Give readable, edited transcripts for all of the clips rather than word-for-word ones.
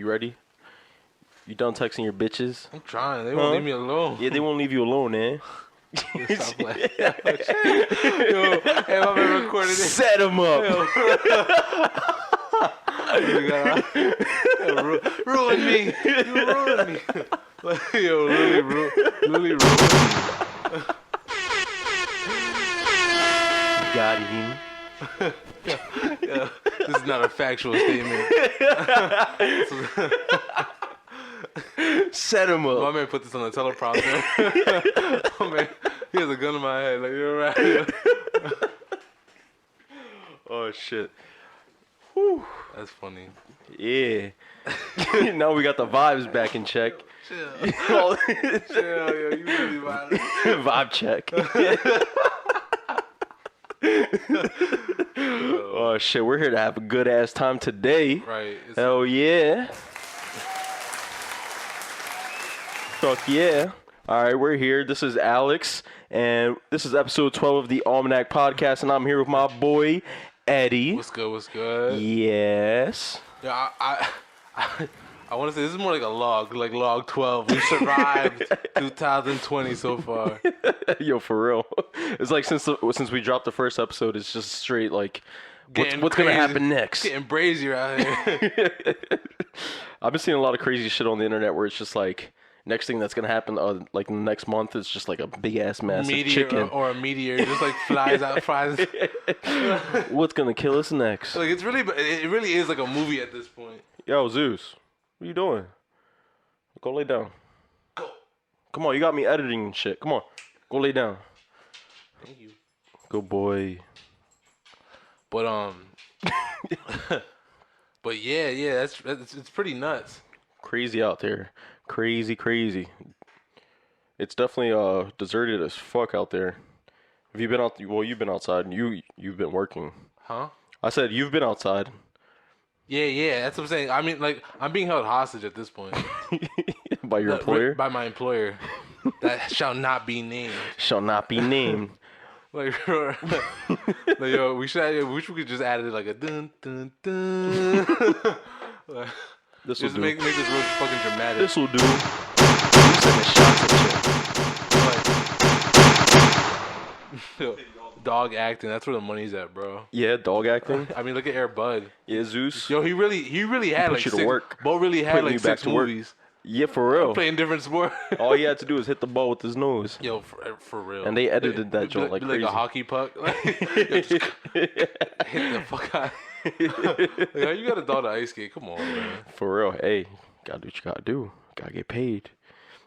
You ready? You done texting your bitches? I'm trying. They won't leave me alone. Yeah, they won't leave you alone, man. Stop playing. Yo, have I ever recorded it? Set them up. Ruin me. You ruined me. Yo, really ruined me. Got him. Yeah, this is not a factual statement. Set him up. My man put this on the teleprompter. Oh, man, he has a gun in my head. Like, you're right. Oh, shit. Whew. That's funny. Yeah. Now we got the vibes back in check. Chill, yo, you really violent. Vibe check. Oh, shit. We're here to have a good ass time today. Right. Hell yeah. Fuck yeah. All right, we're here. This is Alex, and this is episode 12 of the Almanac Podcast, and I'm here with my boy, Eddy. What's good? Yes. Yeah, I want to say this is more like a log 12. We survived 2020 so far. Yo, for real. It's like since we dropped the first episode, it's just straight like, what's going to happen next? Getting brazier out here. I've been seeing a lot of crazy shit on the internet where it's just like, next thing that's gonna happen, like next month, is just like a big ass massive chicken or a meteor just like flies. What's gonna kill us next? Like it really is like a movie at this point. Yo, Zeus, what are you doing? Go lay down. Go. Come on, you got me editing and shit. Come on, go lay down. Thank you. Good boy. But but yeah, it's pretty nuts. Crazy out there. Crazy. It's definitely deserted as fuck out there. Have you been out? Well, you've been outside and you've been working. Huh? I said you've been outside. Yeah, that's what I'm saying. I mean, like, I'm being held hostage at this point. By your employer? By my employer. That shall not be named. Shall not be named. Like, yo, we wish we could just add it like a dun dun dun. Like, This just will make this real fucking dramatic. This will do. You sending shots at Yo, dog acting. That's where the money's at, bro. Yeah, dog acting. I mean, look at Air Bud. Yeah, Zeus. Yo, he really had like you to six. work. Bo really had like 6 movies. Yeah, for real. Playing different sports. All he had to do was hit the ball with his nose. Yo, for real. And they edited that joint like crazy. Like a hockey puck. Like, hit the fuck out. Like, you got a dog to ice skate. Come on, man. For real. Hey, gotta do what you gotta do. Gotta get paid.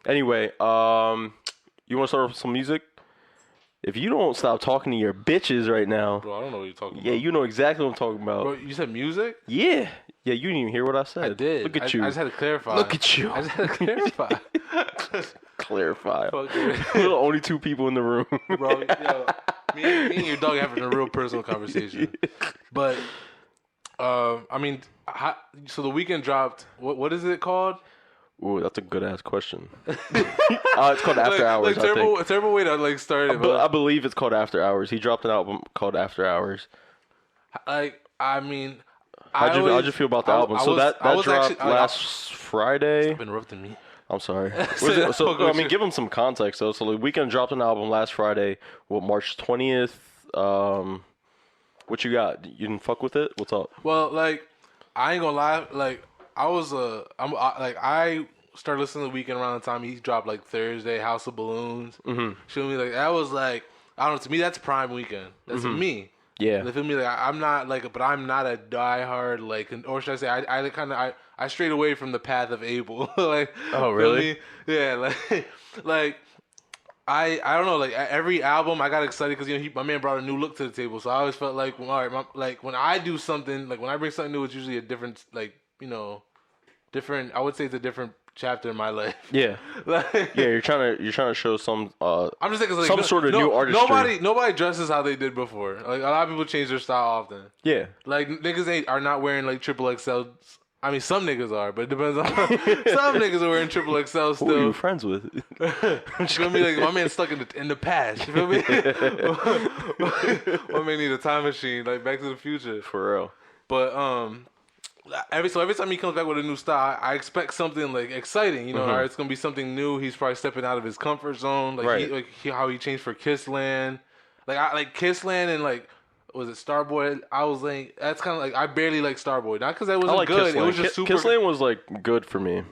Anyway, you want to start with some music? If you don't stop talking to your bitches right now. Bro, I don't know what you're talking about. Yeah, you know exactly what I'm talking about. Bro, you said music? Yeah. Yeah, you didn't even hear what I said. I did. Look at you. I just had to clarify. Look at you. I just had to clarify. Clarify. Okay. We're the only 2 people in the room. Bro, yo, me and your dog having a real personal conversation. But, I mean, so the weekend dropped, what is it called? Ooh, that's a good ass question. It's called After Hours. Like I think. A terrible way to like start it. I believe it's called After Hours. He dropped an album called After Hours. Like, I mean, how'd you feel about the album? That dropped last Friday. You've been interrupting me. I'm sorry. I mean, give him some context though. So the weekend dropped an album last Friday. March 20th. What you got? You didn't fuck with it? What's up? Well, like, I ain't gonna lie. Like, I started listening to the weekend around the time he dropped like Thursday, House of Balloons. Mm-hmm. Feel me? Like that was like, I don't know. To me, that's prime weekend. That's me. Yeah. You feel me? Like I'm not like, but I'm not a diehard like, or should I say, I strayed away from the path of Abel. Like, oh really? Yeah. Like. I don't know, like every album I got excited because my man brought a new look to the table, so I always felt like all right, like when I do something, like when I bring something new, it's usually a different, like different. I would say it's a different chapter in my life. Yeah, like, yeah, you're trying to show some. I'm just thinking like, some sort of new artistry. Nobody dresses how they did before. Like a lot of people change their style often. Yeah, like niggas are not wearing like XXL. I mean, some niggas are, but it depends on. Some niggas are wearing XXL still. Who are you friends with? You feel me? Like my man's stuck in the past. You feel me? My man need a time machine, like Back to the Future. For real. But every time he comes back with a new style, I expect something like exciting. You know, all right, it's gonna be something new. He's probably stepping out of his comfort zone. Like how he changed for Kissland. Like I like Kissland and like was it Starboy? I was like that's kind of like I barely like Starboy, not because that wasn't good. Kissland. It was just super. Kissland was like good for me.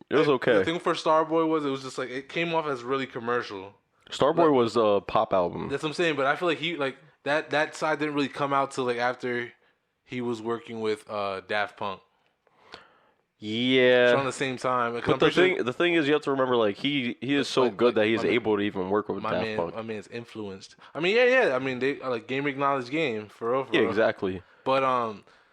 It was okay. The thing for Starboy was just like it came off as really commercial. Starboy was a pop album. That's what I'm saying, but I feel like he like that side didn't really come out till like after he was working with Daft Punk. Yeah, around the same time. But the thing is, you have to remember, like he is so good that he's able to even work with Daft Punk. My man's influenced. I mean, yeah. I mean, they like game acknowledged game for real. Yeah, exactly. But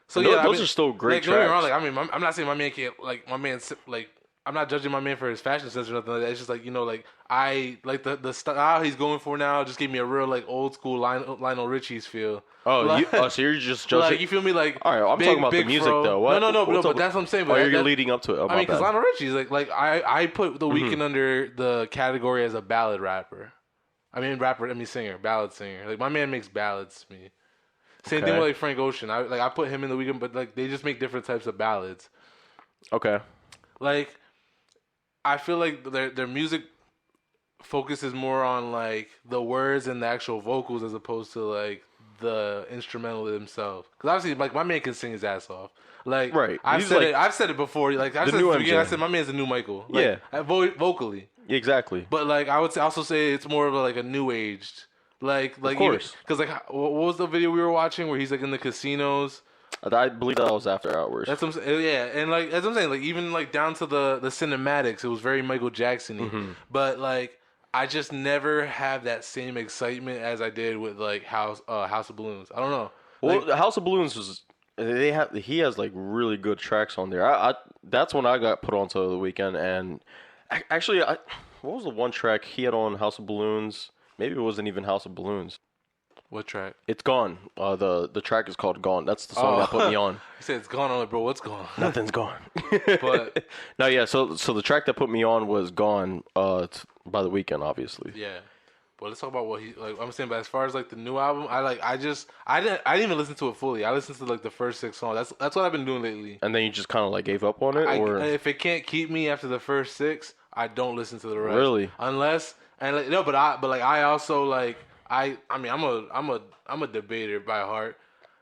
so yeah, those are still great like, tracks. Wrong, like I mean, I'm not saying my man can't like my man's like. I'm not judging my man for his fashion sense or nothing like that. It's just like, you know, like I like the style he's going for now just gave me a real like old school Lionel Richie's feel. Oh, like, so you're just judging? Like, you feel me? Like, all right, I'm talking about the music though. What? No, but that's what I'm saying. But you're leading up to it. I mean, because Lionel Richie's like I put The Weeknd under the category as a ballad rapper. I mean singer, ballad singer. Like my man makes ballads to me. Same thing with like Frank Ocean. I put him in The Weeknd, but like they just make different types of ballads. Okay. Like I feel like their music focuses more on like the words and the actual vocals as opposed to like the instrumental themselves. Because obviously, like my man can sing his ass off. Like right. I've said it before. Like I said my man's a new Michael. Like, vocally. Exactly. But like I would also say it's more of like a new aged. Like of course. Because like what was the video we were watching where he's like in the casinos? I believe that was After Hours. That's what I'm saying. Yeah, and like that's what I'm saying. Like even like down to the cinematics, it was very Michael Jackson-y. But like I just never have that same excitement as I did with like House of Balloons. I don't know. Well, the House of Balloons was he has like really good tracks on there. I that's when I got put onto The Weeknd, and actually what was the one track he had on House of Balloons? Maybe it wasn't even House of Balloons. What track? It's Gone. The track is called Gone. That's the song that put me on. You said it's gone. I'm like, bro, what's gone? Nothing's gone. But no, yeah. So the track that put me on was Gone by The Weeknd, obviously. Yeah. But let's talk about what he like. I'm saying, but as far as like the new album, I didn't even listen to it fully. I listened to like the first 6 songs. That's what I've been doing lately. And then you just kind of like gave up on it, or if it can't keep me after the first 6, I don't listen to the rest. Really? Unless I also like. I mean I'm a debater by heart.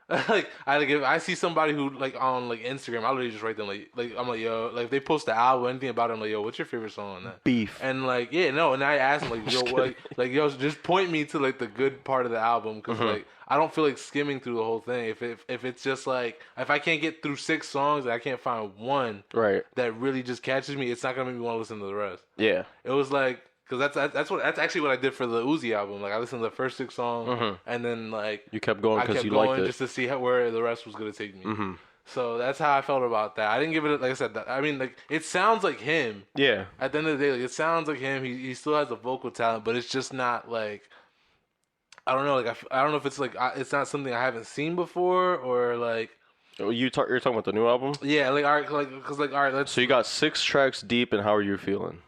Like if I see somebody who like on like Instagram, I literally just write them like I'm like yo, like if they post the album or anything about it, I'm like yo, what's your favorite song on that? Beef. And like and I ask them like yo yo just point me to like the good part of the album because like I don't feel like skimming through the whole thing. If it's just like if I can't get through 6 songs and I can't find one that really just catches me, it's not gonna make me want to listen to the rest. Yeah. It was like. Because that's actually what I did for the Uzi album. Like I listened to the first 6 songs, and then like you kept going because you liked it, just to see where the rest was gonna take me. So that's how I felt about that. I didn't give it like I said. I mean, like it sounds like him. Yeah. At the end of the day, like it sounds like him. He still has the vocal talent, but it's just not like I don't know. Like I don't know if it's like it's not something I haven't seen before or like. You're talking about the new album? Yeah. Like all right. Because all right. Let's. So you got 6 tracks deep, and how are you feeling?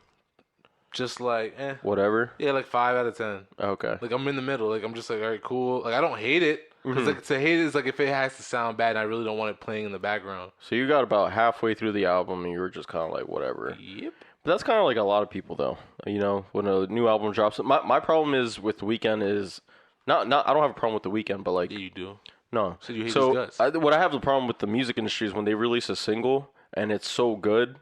Just like whatever. Yeah, like 5 out of 10. Okay. Like I'm in the middle. Like I'm just like all right, cool. Like I don't hate it because like to hate it is like if it has to sound bad and I really don't want it playing in the background. So you got about halfway through the album and you were just kind of like whatever. Yep. But that's kind of like a lot of people though. You know, when a new album drops. My problem is with The Weeknd is not I don't have a problem with The Weeknd, but like yeah, you do. No. So you hate his guts. What I have the problem with the music industry is when they release a single and it's so good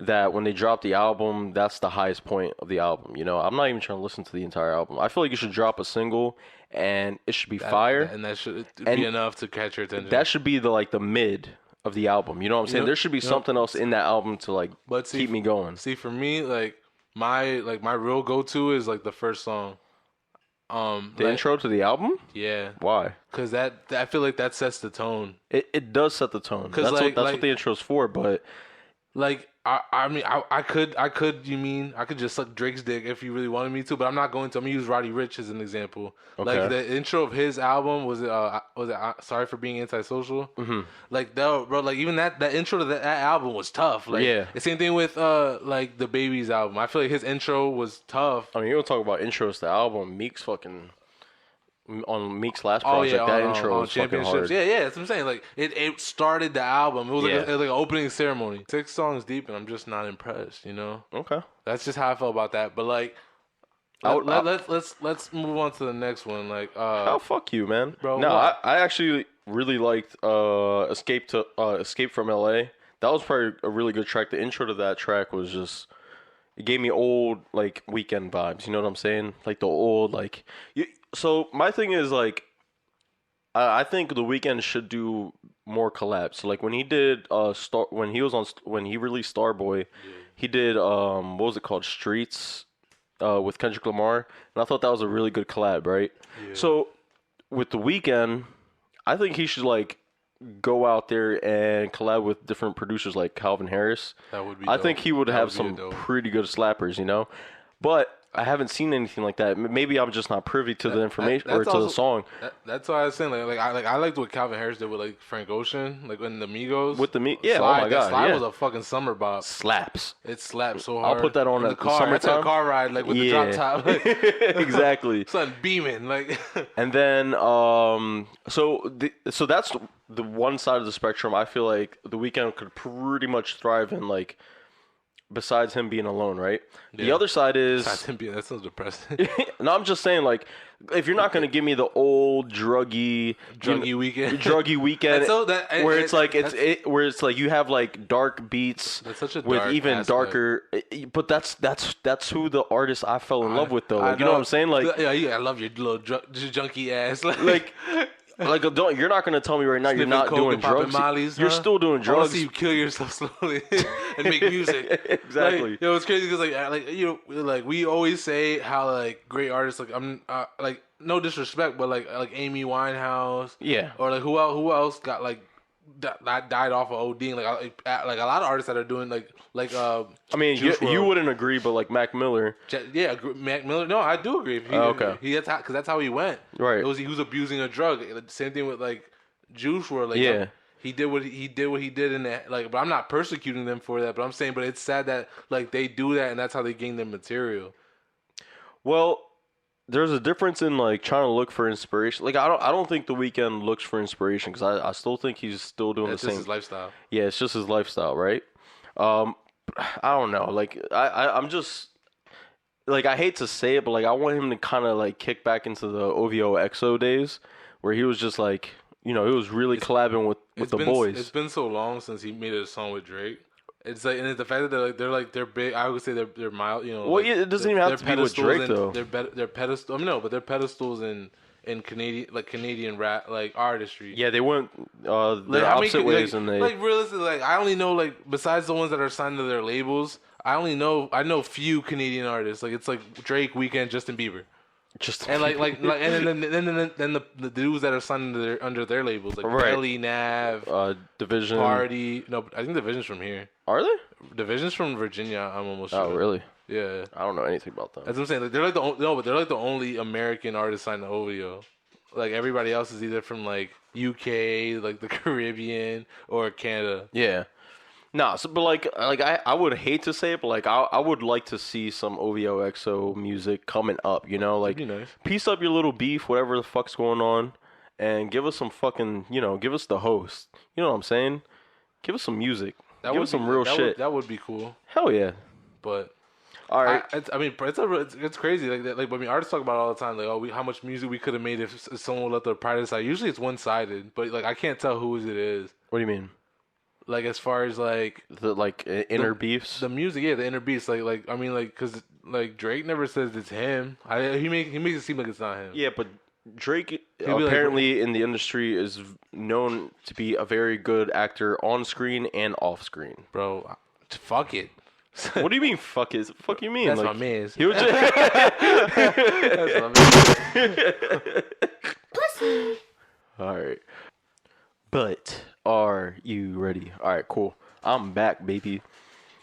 that when they drop the album, that's the highest point of the album. You know, I'm not even trying to listen to the entire album. I feel like you should drop a single and it should be fire. And that should be enough to catch your attention. That should be the mid of the album. You know what I'm saying? There should be something else in that album to like keep me going. See, for me, like my real go-to is like the first song. The intro to the album? Yeah. Why? Because I feel like that sets the tone. It does set the tone. That's what the intro's for, but like I mean I could just suck Drake's dick if you really wanted me to, but I'm not going to. I'm gonna use Roddy Ricch as an example. Okay. Like the intro of his album was it Sorry for Being Antisocial. Like that, bro. Like even that intro to that album was tough. Like the same thing with like the Baby's album. I feel like his intro was tough. I mean, you don't talk about intros to album. Meek's fucking on Meek's last project. That intro was fucking hard. Yeah, that's what I'm saying. Like it started the album. It was Yeah. like an opening ceremony. 6 songs deep, and I'm just not impressed. You know, Okay. that's just how I felt about that. But like, let's move on to the next one. Like, Oh, fuck you, man. Bro, no, what? I actually really liked Escape from LA. That was probably a really good track. The intro to that track was just, it gave me old like Weekend vibes. You know what I'm saying? Like the old like. So my thing is like, I think the Weeknd should do more collabs. So like when he did when he released Starboy, he did what was it called, Streets, with Kendrick Lamar, and I thought that was a really good collab, right? Yeah. So with the Weeknd, I think he should like go out there and collab with different producers like Calvin Harris. That would be I dope. think he would That have would be some dope. pretty good slappers, you know. But I haven't seen anything like that. Maybe I'm just not privy to the information or to the song. That's why I was saying I liked what Calvin Harris did with like Frank Ocean, like in the Migos. With the yeah, Slide, oh my god, Slide yeah. was a fucking summer bop. Slaps. It slapped so hard. I'll put that on in at the car. summertime. That's a car ride, like with the drop top. Like, Exactly. Son beaming, like. And then so that's the one side of the spectrum. I feel like the Weeknd could pretty much thrive in, like, besides him being alone, right? The Yeah. other side is That sounds depressing. no, I'm just saying, like, if you're not gonna give me the old druggy Weekend. druggy Weekend, where it's like you have like dark beats That's such a with dark even aspect. darker, but that's who the artist I fell in love with though. Like, you know what I'm saying? Like, yeah, I love your little junkie ass. like you're not gonna tell me right now you're not coke doing and popping drugs. mollies, You're huh? still doing I want to drugs. see you kill yourself slowly and make music. Exactly. Like, it's crazy because like we always say how like great artists like like no disrespect, but like Amy Winehouse. Yeah. Or like who else got like died off of ODing, like a lot of artists that are doing like I mean, you Juice WRLD. wouldn't agree, but like Mac Miller, Yeah, Mac Miller. No, I do agree. Okay. Because that's how he went. Right. He was abusing a drug. Same thing with like Juice WRLD. Like, Yeah. he did what he did in that. Like, but I'm not persecuting them for that. But I'm saying, but it's sad that like they do that and that's how they gain their material. well, there's a difference in like trying to look for inspiration. Like, I don't think the Weeknd looks for inspiration because I still think he's still doing That's the just same. his lifestyle. Yeah, it's just his lifestyle, right? I don't know. Like, I'm just like, I hate to say it, but like I want him to kind of like kick back into the OVO XO days where he was just like, you know, he was really collabing with the boys. It's been so long since he made a song with Drake. It's like, and it's the fact that they're big. I would say they're mild. You know. Well, like, yeah, it doesn't even have to be with Drake though. They're pedestal. I mean, no, but they're pedestals in Canadian rap like artistry. Yeah, they went the opposite ways, and they like realistically, like I only know like besides the ones that are signed to their labels, I know few Canadian artists. Like it's like Drake, Weeknd, Justin Bieber. just And and then the dudes that are signed under their labels like Right. Belly, Nav, Division. Party. No, I think Division's from here. Are they? Division's from Virginia. I'm almost Oh, sure. really? Yeah. I don't know anything about them. That's what I'm saying. Like they're like the only American artist signed to OVO. Like everybody else is either from like UK, like the Caribbean, or Canada. Yeah. Nah, so, but like I would hate to say it, but like I would like to see some OVO XO music coming up, you know, like That'd be nice. piece up your little beef, whatever the fuck's going on, and give us some fucking, you know, give us the host. You know what I'm saying? Give us some music. Give us some real shit. That would be cool. Hell yeah. But All right. it's crazy. Like that. Like I mean, artists talk about it all the time. Like, how much music we could have made if someone would let their pride aside. Usually, it's one sided. But like, I can't tell whose it is. What do you mean? Like as far as like The like inner beefs? the music, yeah, the inner beats. Like I mean, like because like Drake never says it's him. He makes it seem like it's not him. Yeah, but Drake be like- apparently in the industry is known to be a very good actor on screen and off screen. Bro, fuck it. What do you mean? Fuck is? Fuck you mean? That's like, my man's. He was just, That's my man's. all right. But are you ready? All right, cool. I'm back, baby.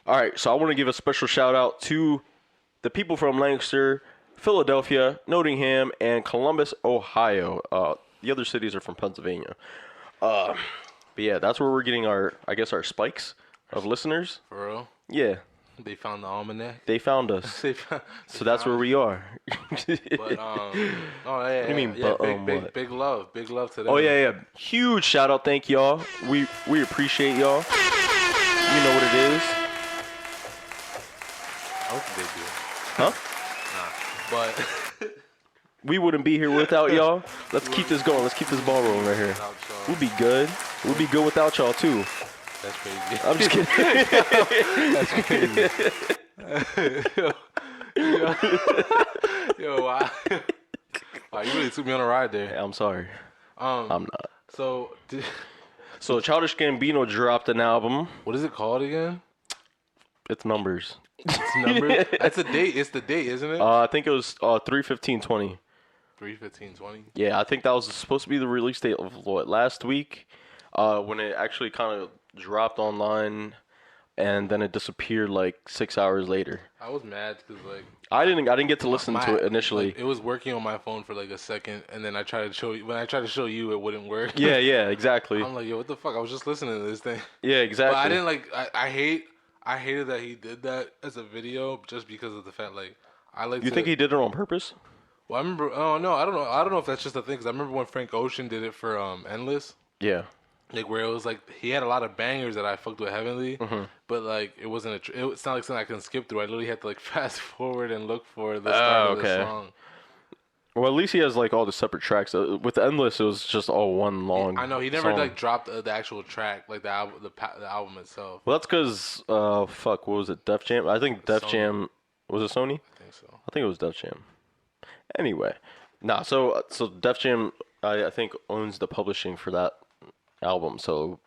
All right, so I want to give a special shout out to the people from Lancaster, Philadelphia, Nottingham, and Columbus, Ohio. The other cities are from Pennsylvania. But yeah, that's where we're getting our spikes of listeners. For real? Yeah. They found the almanac. They found us. So that's where we are. But oh yeah, What do you mean? yeah, What? big love to them. Oh yeah. Huge shout out, thank y'all. We appreciate y'all. You know what it is. I don't think they do. Huh? But We wouldn't be here without y'all. Let's keep this going. Let's keep this ball rolling right here. We'll be good. We'll be good without y'all too. That's crazy. I'm just kidding. That's crazy. Yo, wow. Wow, you really took me on a ride there. Hey, I'm sorry. I'm not. So Childish Gambino dropped an album. what is it called again? It's numbers. It's numbered. That's the date. It's the date, isn't it? I think it was 3/15/20. 3/15/20. Yeah, I think that was supposed to be the release date of what, last week, when it actually kind of dropped online, and then it disappeared like 6 hours later. I was mad because like I didn't get to listen to it initially. Like, it was working on my phone for like a second, and then I tried to show you. When I tried to show you, it wouldn't work. Yeah, exactly. I'm like, yo, what the fuck? I was just listening to this thing. Yeah, exactly. But I didn't like. I hated that he did that as a video just because of the fact like I like. You think he did it on purpose? Well, I remember. Oh no, I don't know. I don't know if that's just a thing. Because I remember when Frank Ocean did it for Endless. Yeah. Like where it was like he had a lot of bangers that I fucked with heavily, but like it wasn't it's not like something I can skip through. I literally had to like fast forward and look for the start of the song. Well, at least he has like all the separate tracks. With Endless, it was just all one long. I know he never song. like dropped the actual track, like the album itself. Well, that's because what was it? Def Jam. I think Def Jam was it Sony? I think so. I think it was Def Jam. Anyway, so Def Jam I think owns the publishing for that album. So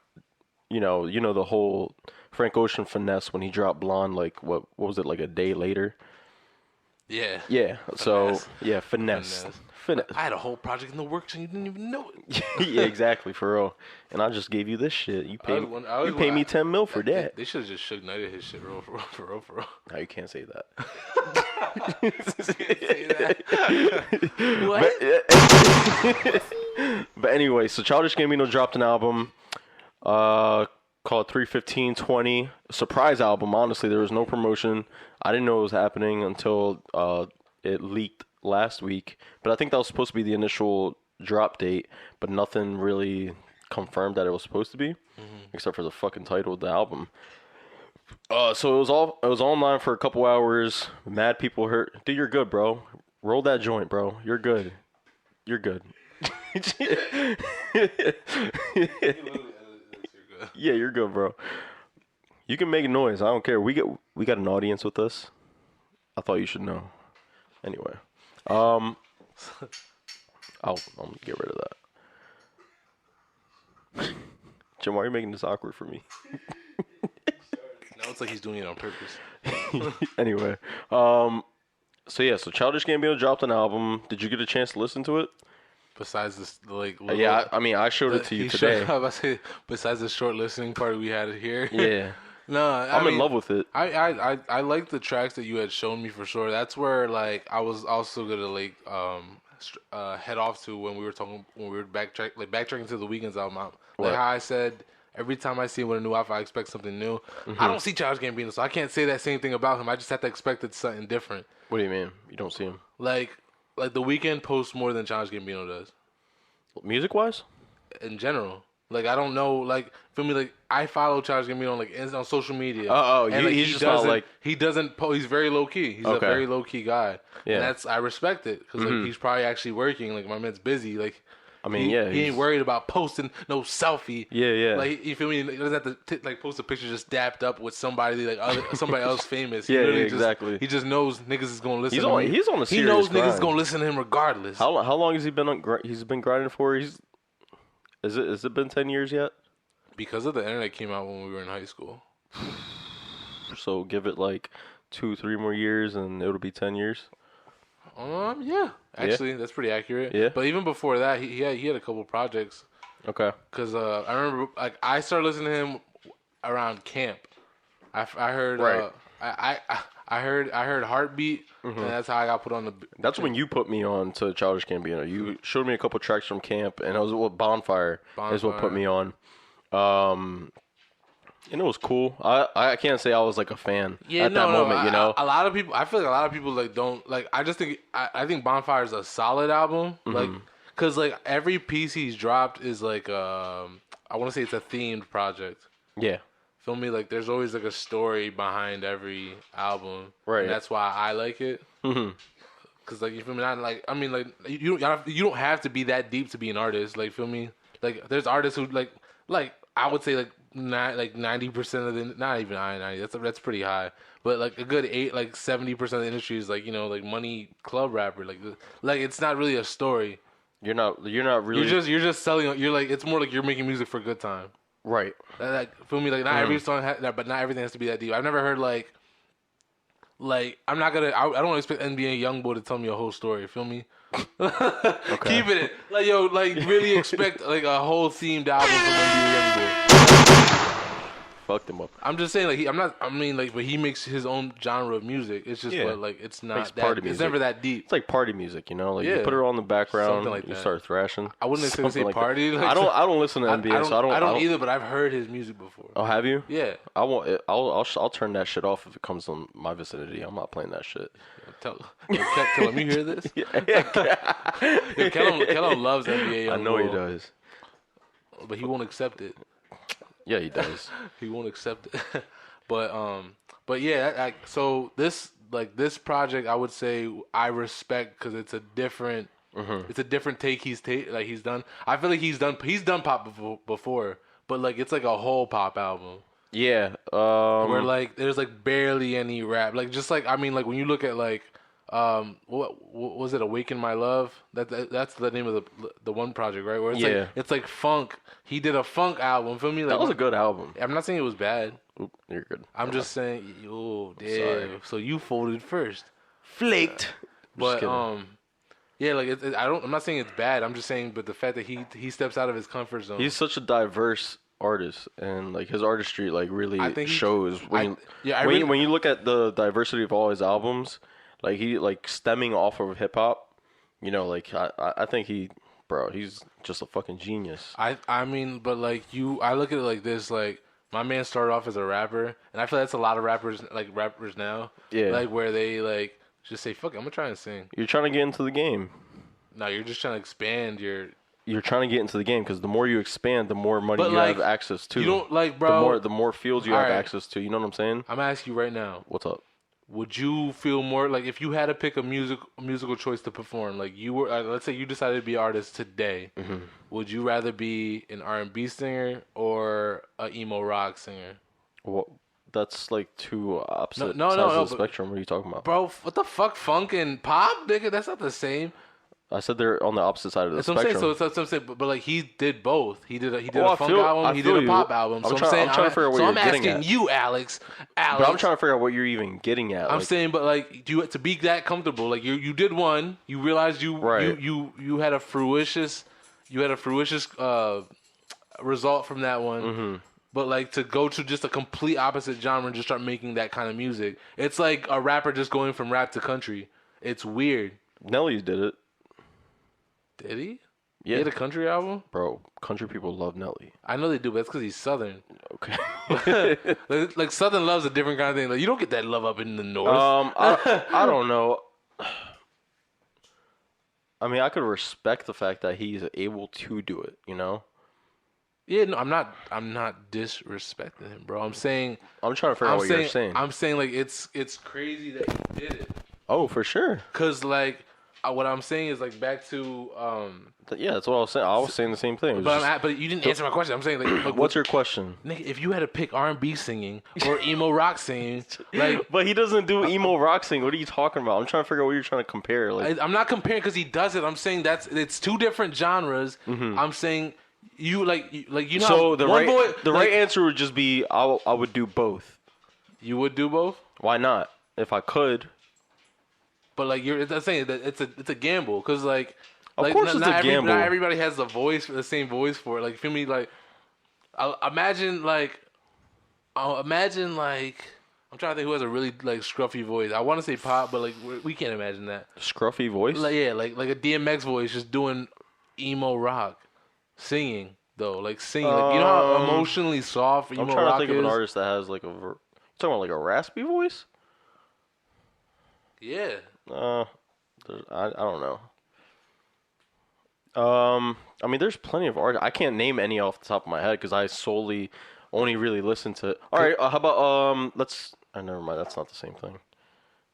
you know the whole Frank Ocean finesse when he dropped Blonde, like what was it, like a day later? Yeah. Yeah. Finesse. So yeah, finesse. I had a whole project in the works and you didn't even know it. Yeah, exactly, for real. And I just gave you this shit. You pay me $10 million for that. They should have just Suge Knighted his shit for real. No, you can't say that. What? But anyway, so Childish Gambino dropped an album called 3/15/20. Surprise album, honestly. There was no promotion. I didn't know it was happening until it leaked last week. But I think that was supposed to be the initial drop date, but nothing really confirmed that it was supposed to be, except for the fucking title of the album. So it was online for a couple hours. Mad people hurt. Dude, you're good, bro. Roll that joint, bro. You're good. Yeah, you're good, bro. You can make noise. I don't care. We got an audience with us. I thought you should know. Anyway, I'm gonna get rid of that. Jim, why are you making this awkward for me? Now it's like he's doing it on purpose. Anyway, so Childish Gambino dropped an album. Did you get a chance to listen to it? Besides this, like Yeah, I mean, I showed it to you today. Besides the short listening part we had here. Yeah. No, I'm in love with it. I like the tracks that you had shown me for sure. That's where like I was also gonna like head off to when we were backtracking to the Weeknd's album. Like how I said, every time I see him with a new outfit, I expect something new. I don't see Childish Gambino, so I can't say that same thing about him. I just have to expect it's something different. What do you mean? You don't see him? Like the Weeknd posts more than Childish Gambino does. Music wise? In general. Like I don't know, like feel me, like I follow Childish Gambino on social media. He's just not like he doesn't. He's very low key. He's a very low key guy. Yeah, and I respect it because like he's probably actually working. Like my man's busy. Like I mean, he he ain't worried about posting no selfie. Yeah. Like you feel me? He doesn't have to like post a picture just dapped up with somebody somebody else famous. He exactly. He just knows niggas is gonna listen. He's on a serious He knows grind. niggas is gonna listen to him regardless. How long has he been he's been grinding for? Has it been 10 years yet? Because of the internet came out when we were in high school. So give it like 2-3 more years and it'll be 10 years. Yeah. Actually, that's pretty accurate. Yeah. But even before that, he had a couple projects. Okay. Because I remember, like, I started listening to him around camp. I heard, right. I heard Heartbeat, and that's how I got put on the. That's when you put me on to Childish Gambino. You showed me a couple tracks from camp, and it was Bonfire is what put me on. And it was cool. I can't say I was like a fan at that moment, you know. A lot of people, I feel like a lot of people like don't like. I just think I think Bonfire is a solid album, like because like every piece he's dropped is like I want to say it's a themed project. Yeah. Feel me? Like there's always like a story behind every album, Right? And that's why I like it. Cause like you feel me? Not like I mean like you don't have to be that deep to be an artist. Like feel me? Like there's artists who like I would say like. Not like 90% of the not even 90. That's pretty high, but like a good 70% of the industry is like like money club rapper. Like it's not really a story. You're not really. You're just selling. You're like it's more like you're making music for a good time. Right. Like feel me? Like not every song, but not everything has to be that deep. I've never heard like I'm not gonna. I don't expect NBA YoungBoy to tell me a whole story. Feel me? Okay. Keeping it like really expect like a whole themed album from NBA YoungBoy. Fucked him up. I'm just saying, like, but he makes his own genre of music. It's just, it's not that, it's never that deep. It's like party music, you know? Like, you put it on the background, like you that. start thrashing. I wouldn't necessarily say like party. Like, I don't listen to NBA, so I don't either, but I've heard his music before. Oh, have you? Yeah. I'll turn that shit off if it comes on my vicinity. I'm not playing that shit. Tell him you hear this? Kellen loves NBA. I know he does. But he won't accept it. Yeah, he does. He won't accept it. But yeah, so this project, I would say I respect because it's a different, it's a different take he's done. I feel like he's done pop before, but like it's like a whole pop album. Yeah. Where like there's like barely any rap, like just like I mean like when you look at like what was it, Awaken My Love? That's the name of the one project, right? Where it's like it's like funk. He did a funk album. Feel me? Like, that was a good album. I'm not saying it was bad. Oop, you're good. I'm just saying, oh damn. Sorry. So you folded first, flaked. But yeah, like I'm not saying it's bad. I'm just saying, but the fact that he steps out of his comfort zone. He's such a diverse artist, and like his artistry like really shows when you look at the diversity of all his albums. Like he like stemming off of hip hop, you know. Like I think he's just a fucking genius. I mean, but like I look at it like this. Like my man started off as a rapper, and I feel that's a lot of rappers now. Yeah. Like where they like just say, "Fuck it, I'm gonna try and sing." You're trying to get into the game. No, you're just trying to expand your. You're trying to get into the game because the more you expand, the more money you have access to. You don't like, bro. The more fields you have access to. You know what I'm saying? I'm gonna ask you right now. What's up? Would you feel more like if you had to pick a musical choice to perform? Like you were, let's say you decided to be an artist today. Would you rather be an R&B singer or an emo rock singer? Well, that's like two opposite sides of the spectrum. What are you talking about, bro? What the fuck, funk and pop, nigga? That's not the same. I said they're on the opposite side of the spectrum. So that's what I'm saying. But like he did both. He did a funk album. He did a pop album. So I'm trying to figure out what you're getting at. I'm asking you, Alex. But I'm trying to figure out what you're even getting at. I'm saying, but like, to be that comfortable, like you did one. You realized you had a fruitious result from that one. But like to go to just a complete opposite genre and just start making that kind of music, it's like a rapper just going from rap to country. It's weird. Nelly did it. Did he? Yeah. He had a country album? Bro, country people love Nelly. I know they do, but that's because he's Southern. Okay. like Southern love's a different kind of thing. Like you don't get that love up in the North. I don't know. I mean, I could respect the fact that he's able to do it, you know? Yeah, no, I'm not disrespecting him, bro. I'm trying to figure out what you're saying. I'm saying like it's crazy that he did it. Oh, for sure. Cause like what I'm saying is like back to yeah, that's what I was saying. I was saying the same thing. But you didn't answer my question. I'm saying like what's your question? Nigga, if you had to pick R&B singing or emo rock singing, like but he doesn't do emo rock singing. What are you talking about? I'm trying to figure out what you're trying to compare. Like I'm not comparing because he does it. I'm saying it's two different genres. I'm saying you know. So the right answer would just be I would do both. You would do both? Why not? If I could. But like I'm saying that it's a gamble because like of course it's a gamble. Not everybody has the same voice for it. Like feel me like imagine like I'm trying to think who has a really like scruffy voice. I want to say pop, but like we can't imagine that scruffy voice. Like a DMX voice just doing emo rock, singing. though? Like singing, like you know how emotionally soft emo I'm trying rock to think of an is? artist that has like you talking about like a raspy voice? Yeah. I don't know. I mean, there's plenty of artists. I can't name any off the top of my head because I solely only really listen to. All right, how about let's. Never mind. That's not the same thing.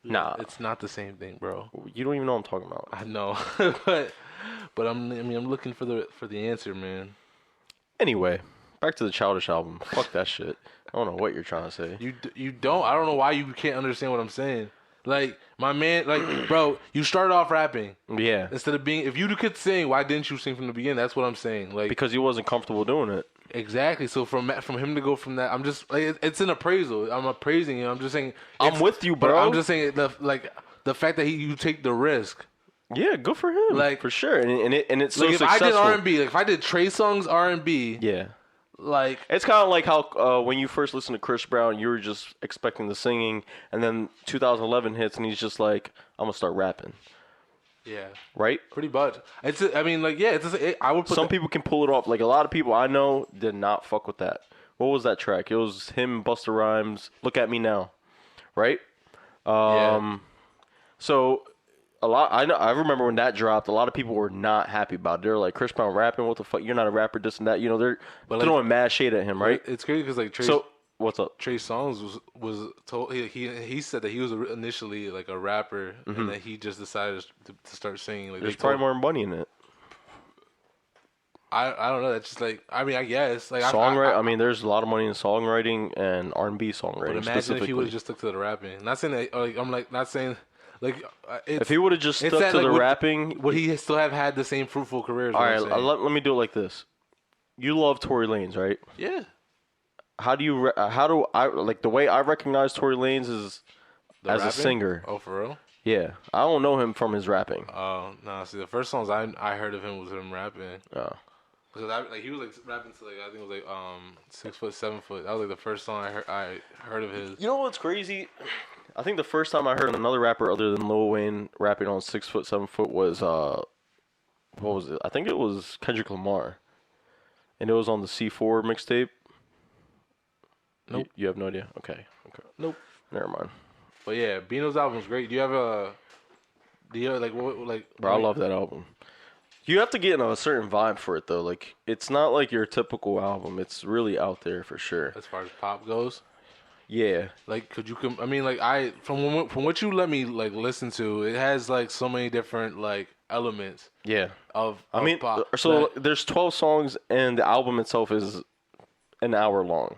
Nah, It's not the same thing, bro. you don't even know what I'm talking about. I know, but I'm looking for the answer, man. Anyway, back to the Childish album. Fuck that shit. I don't know what you're trying to say. You don't. I don't know why you can't understand what I'm saying. Like my man, like bro, you started off rapping. Yeah. Instead of being, if you could sing, why didn't you sing from the beginning? That's what I'm saying. Like Because he wasn't comfortable doing it. exactly. So from him to go from that, I'm just like it's an appraisal. I'm appraising him. I'm just saying. I'm with you, bro. I'm just saying the fact that you take the risk. Yeah, good for him. Like for sure, and it's so Like if successful. I did R&B, like if I did Trey Songz R&B, Yeah. like It's kind of like how when you first listened to Chris Brown, you were just expecting the singing, and then 2011 hits, and he's just like, "I'm gonna start rapping." yeah, Right? pretty much. I mean, like yeah, I would put Some people can pull it off. Like a lot of people I know did not fuck with that. What was that track? It was him, Busta Rhymes. Look at me now, right? Yeah. So a lot. I remember when that dropped. A lot of people were not happy about it. They're like, Chris Brown rapping. What the fuck? You're not a rapper. This and that. You know, they're throwing mad shade at him, right? It's crazy because like Trey. So what's up? Trey Songz was told he said that he was initially like a rapper and that he just decided to start singing. Like There's probably more money in it. I don't know. That's just like I mean I guess like Songwriting. I mean, there's a lot of money in songwriting and R&B songwriting. But imagine specifically. if he would have just stuck to the rapping. Not saying that. Like I'm like not saying like If he would have just stuck to the rapping, would he still have had the same fruitful career? All right, let me do it like this. You love Tory Lanez, right? Yeah. How do I like the way I recognize Tory Lanez is as rapping? a singer? Oh, for real? Yeah, I don't know him from his rapping. Oh, no. See, the first songs I heard of him was him rapping. Oh. Because he was like rapping to like I think it was like 6 foot, 7 foot. That was like the first song I heard of his. You know what's crazy? I think the first time I heard another rapper other than Lil Wayne rapping on 6 foot, 7 foot was what was it? I think it was Kendrick Lamar, and it was on the C4 mixtape. Nope. You have no idea? Okay. Nope. Never mind. But yeah, Bino's album's great. Do you have like what like? Bro, I love that album. You have to get in a certain vibe for it though. Like it's not like your typical album. It's really out there for sure. As far as pop goes. Yeah. Like, could you I mean, like, from what you let me like listen to, it has like so many different like elements. Yeah. Of pop. So there's 12 songs and the album itself is an hour long.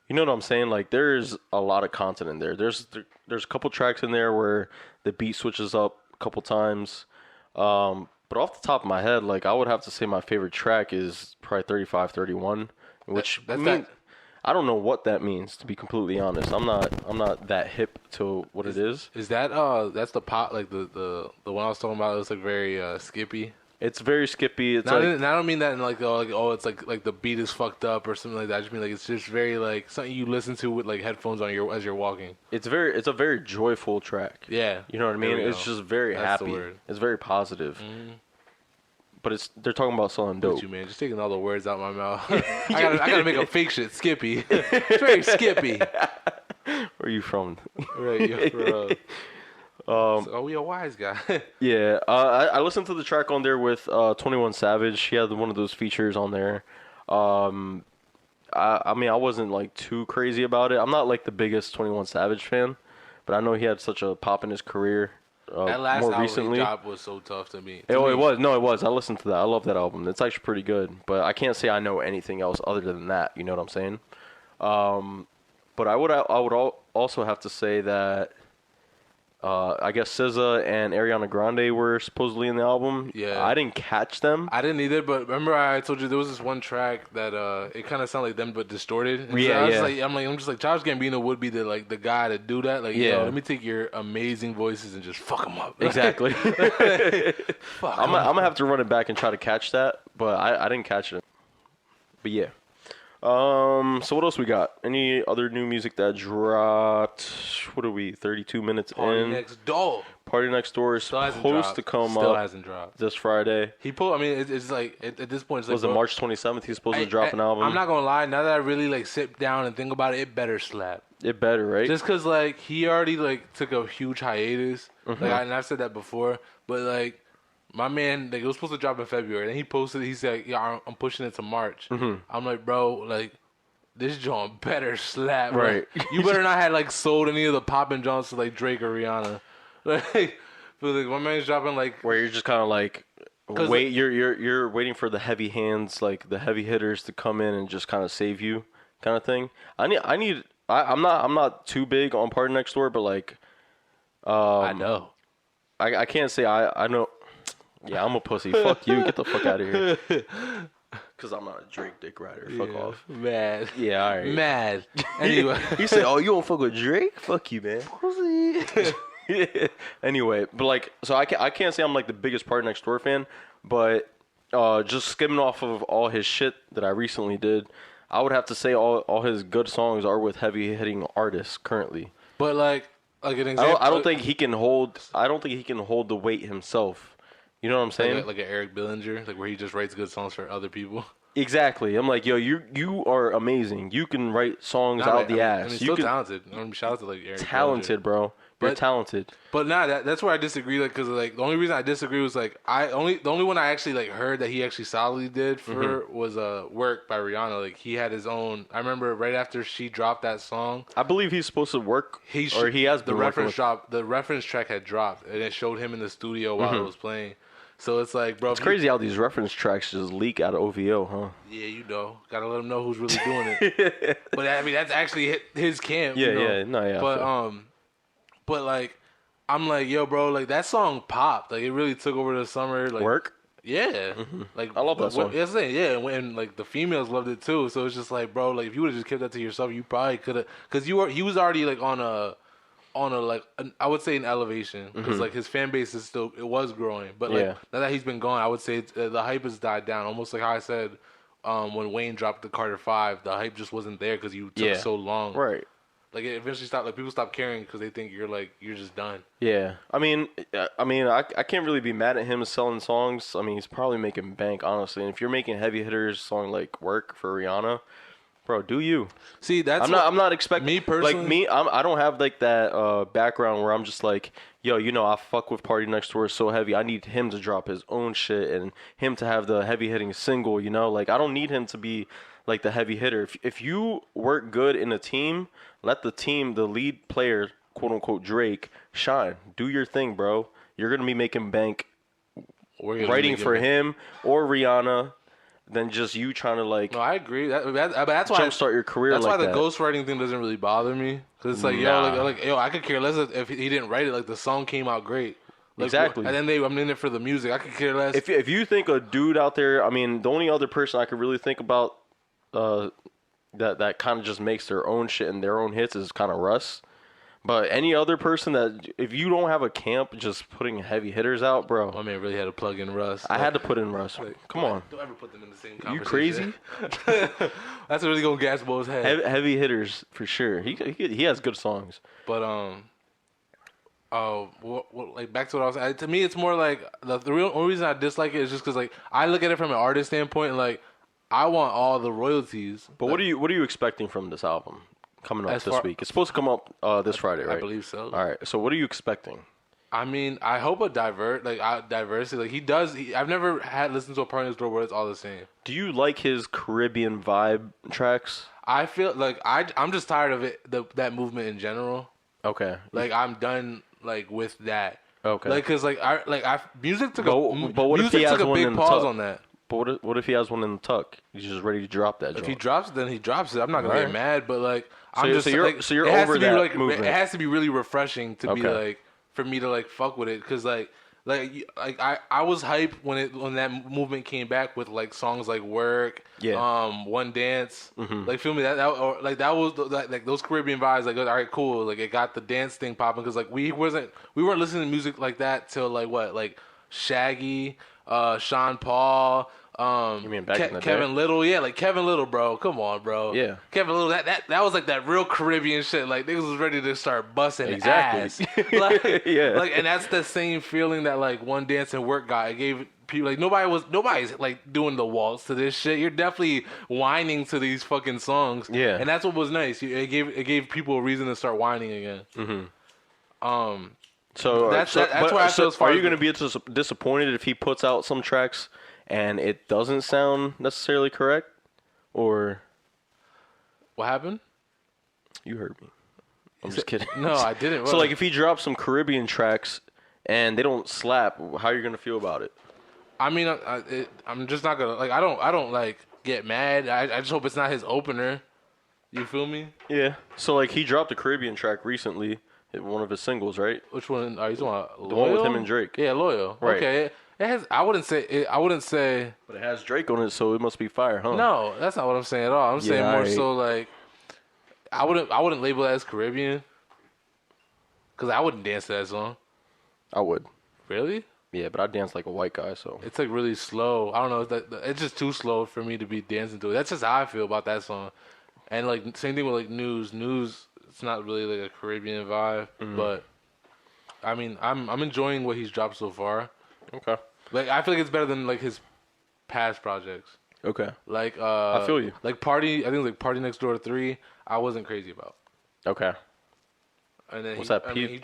You know what I'm saying? Like there's a lot of content in there. There's a couple tracks in there where the beat switches up a couple times. But off the top of my head, like I would have to say my favorite track is probably 3531, which I don't know what that means, to be completely honest. I'm not that hip to what it is. Is that that's the pop like the one I was talking about? It was like very skippy. It's very skippy. It's I don't mean that in like it's like the beat is fucked up or something like that. I just mean like it's just very like something you listen to with like headphones on as you're walking. It's a very joyful track. Yeah, you know what I mean. It's just very happy. It's very positive. But they're talking about selling dope. You man, just taking all the words out my mouth. I gotta make a fake shit skippy. It's very skippy. Where are you from? Right, you're from. We a wise guy. Yeah, I listened to the track on there with 21 Savage. He had one of those features on there. I mean, I wasn't like too crazy about it. I'm not like the biggest 21 Savage fan, but I know he had such a pop in his career. That last more album recently. he dropped was so tough to me. It was. No, it was. I listened to that. I love that album. It's actually pretty good, but I can't say I know anything else other than that. You know what I'm saying? But I would also have to say that I guess SZA and Ariana Grande were supposedly in the album. Yeah. I didn't catch them. I didn't either, but remember I told you there was this one track that it kind of sounded like them but distorted. And Yeah, so I'm just like Childish Gambino would be the guy to do that. Like, yo, let me take your amazing voices and just fuck them up. Exactly. Fuck. I'm gonna have to run it back and try to catch that, but I didn't catch it. But yeah. So what else we got? Any other new music that dropped? What are we? 32 minutes Party in. Next Door. Party Next Door is Still hasn't supposed dropped. to come Still up hasn't dropped. this Friday. I mean, it's like at this point, it's like, Was it March 27th? He's supposed to drop an album. I'm not gonna lie. Now that I really like sit down and think about it, it better slap. It better, right? Just because like he already like took a huge hiatus. Mm-hmm. And I've said that before, but like my man, like it was supposed to drop in February, and he posted. He said, "Yeah, I'm pushing it to March." Mm-hmm. I'm like, bro, like. This joint better slap, right? You better not have like sold any of the poppin' joints to like Drake or Rihanna. Like, but like my man's dropping like where you're just kind of like wait, you're waiting for the heavy hands, like the heavy hitters, to come in and just kind of save you, kind of thing. I'm not too big on Party Next Door, but like, I know, I can't say I know. Yeah, I'm a pussy. Fuck you. Get the fuck out of here. Because I'm not a Drake dick rider. Fuck off. Mad. Yeah, all right. Mad. Anyway. You say, oh, you don't fuck with Drake? Fuck you, man. Pussy. Anyway, but like, so I can't say I'm like the biggest Party Next Door fan, but just skimming off of all his shit that I recently did, I would have to say all his good songs are with heavy hitting artists currently. But like an example, I don't think he can hold the weight himself. You know what I'm saying? Like an Eric Billinger, like where he just writes good songs for other people. Exactly. I'm like, yo, you are amazing. You can write songs out the ass. He's you still talented. Shout out to like Eric. Talented, Billinger. bro. You're talented. But that's where I disagree. Like, because like the only reason I disagree was like the only one I actually like heard that he actually solidly did for was "Work" by Rihanna. Like he had his own. I remember right after she dropped that song. I believe he's supposed to work. He has been the reference drop. The reference track had dropped, and it showed him in the studio while it was playing. So it's like, bro. It's crazy how these reference tracks just leak out of OVO, huh? Yeah, you know. Gotta let him know who's really doing it. But I mean, that's actually his camp. Yeah, you know? yeah. No, yeah. But like, I'm like, yo, bro, like that song popped. Like it really took over the summer. Like, Work? Yeah. Like I love that song. Yeah, and like the females loved it too. So it's just like, bro, like if you would have just kept that to yourself, you probably could have. Because he was already like on a like I would say an elevation because like his fan base is still it was growing, but like now that he's been gone, I would say the hype has died down. Almost like how I said when Wayne dropped the Carter 5, the hype just wasn't there because you took so long. Right. Like it eventually stopped. Like people stopped caring because they think you're just done. Yeah. I mean, I can't really be mad at him selling songs. I mean, he's probably making bank, honestly. And if you're making heavy hitters song like "Work" for Rihanna. Bro, do you? See, that's I'm not expecting me personally. Like me, I don't have like that background where I'm just like, yo, you know, I fuck with Party Next Door so heavy. I need him to drop his own shit and him to have the heavy hitting single. You know, like I don't need him to be like the heavy hitter. If you work good in a team, let the team, the lead player, quote unquote Drake, shine. Do your thing, bro. You're gonna be making bank writing for him or Rihanna. Than just you trying to like. No, I agree. That's why jumpstart your career. That's like why the ghostwriting thing doesn't really bother me because it's like yo, I could care less if he didn't write it. Like the song came out great. Like, exactly. And then I'm in it for the music. I could care less. If you think a dude out there, I mean, the only other person I could really think about that kind of just makes their own shit and their own hits is kind of Russ. But any other person that, if you don't have a camp just putting heavy hitters out, bro. My man really had to plug in Russ. I had to put in Russ. Come on. Don't ever put them in the same conversation. You crazy? That's really going to gas Bo's head. Heavy hitters, for sure. He has good songs. But, like back to what I was saying. To me, it's more like, the only reason I dislike it is just because, like, I look at it from an artist standpoint and, like, I want all the royalties. But what are you expecting from this album? Coming up this week. It's supposed to come up this Friday, right? I believe so. All right. So what are you expecting? I mean, I hope a diversity. Like he does. I've never listened to a Party Next Door where it's all the same. Do you like his Caribbean vibe tracks? I feel like I'm just tired of it. That movement in general. Okay. Like I'm done. Like with that. Okay. Like because music took music took a big pause on that. But what if he has one in the tuck? He's just ready to drop that. If he drops it, then he drops it. I'm not gonna get mad, but like so you're over that movement. It has to be really refreshing to be like for me to like fuck with it because like I was hyped when that movement came back with like songs like "Work," "One Dance," like feel me that was like those Caribbean vibes. Like all right, cool. Like it got the dance thing popping because like we weren't listening to music like that till like what like Shaggy. Sean Paul. You mean back in the Kevin day? Little, yeah, like Kevin Little, bro. Come on, bro. Yeah. Kevin Little, that was like that real Caribbean shit. Like niggas was ready to start busting Exactly. ass. Like, Yeah. like, and that's the same feeling that like One Dance and Work got. It gave people like nobody's like doing the waltz to this shit. You're definitely whining to these fucking songs. Yeah. And that's what was nice. It gave people a reason to start whining again. Mm-hmm. So That's why I feel as far are as you going to be disappointed if he puts out some tracks and it doesn't sound necessarily correct? Or what happened? you heard me. I'm just kidding. No, I didn't. So like if he drops some Caribbean tracks and they don't slap, how are you going to feel about it? I mean, I'm just not gonna like. I don't like get mad. I just hope it's not his opener. You feel me? Yeah. So like he dropped a Caribbean track recently, one of his singles, right? Which one are you talking about? The one with him and Drake. Yeah, Loyal. Right. Okay. It has. I wouldn't say. But it has Drake on it, so it must be fire, huh? No, that's not what I'm saying at all. I'm saying more alright. so like. I wouldn't label that as Caribbean. Cause I wouldn't dance to that song. I would. Really? Yeah, but I dance like a white guy, so. It's like really slow. I don't know. It's just too slow for me to be dancing to it. That's just how I feel about that song. And like same thing with like News. News, it's not really like a Caribbean vibe, but I mean, I'm enjoying what he's dropped so far. Okay. Like I feel like it's better than like his past projects. Okay. Like I feel you. Like Party, I think like Party Next Door 3, I wasn't crazy about. Okay. And then What's that? he's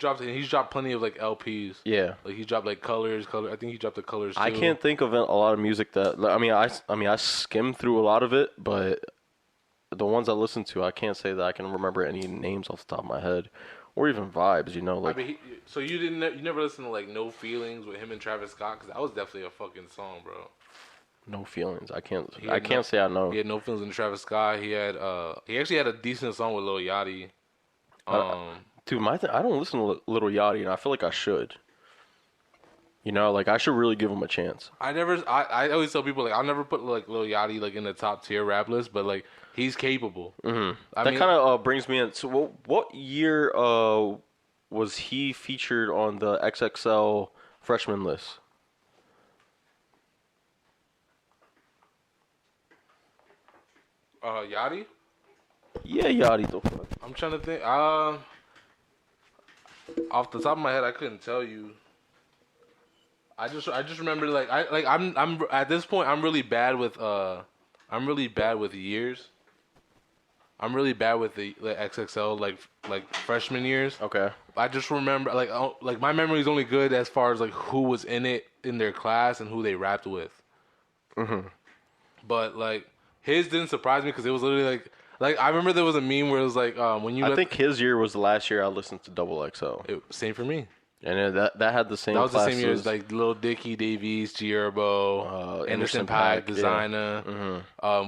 dropped plenty of like LPs. Yeah. Like he dropped like Colors. I think he dropped the Colors too. I can't think of a lot of music that I skimmed through a lot of it, but the ones I listened to, I can't say that I can remember any names off the top of my head, or even vibes. You know, like I mean, so you never listened to like No Feelings with him and Travis Scott? Because that was definitely a fucking song, bro. No Feelings. I can't No- say I know. He had No Feelings with Travis Scott. He actually had a decent song with Lil Yachty. Dude, I don't listen to Little Yachty, and I feel like I should. You know, like I should really give him a chance. I always tell people like I'll never put like Lil Yachty like in the top tier rap list, but like he's capable. Mm-hmm. I That mean, kind of brings me in. So, what year was he featured on the XXL freshman list? Yachty. Yeah, Yachty. The fuck. I'm trying to think. Off the top of my head, I couldn't tell you. I just remember like I'm at this point I'm really bad with years. I'm really bad with the XXL like freshman years. Okay. I just remember like my memory is only good as far as like who was in it in their class and who they rapped with. Mm-hmm. But like his didn't surprise me because it was literally like I remember there was a meme where it was like when you I think his year was the last year I listened to Double XL, same for me. and that had the same. That was the same year as classes. like Lil Dicky, Davies, G Herbo, Anderson .Paak, .Paak, Designer,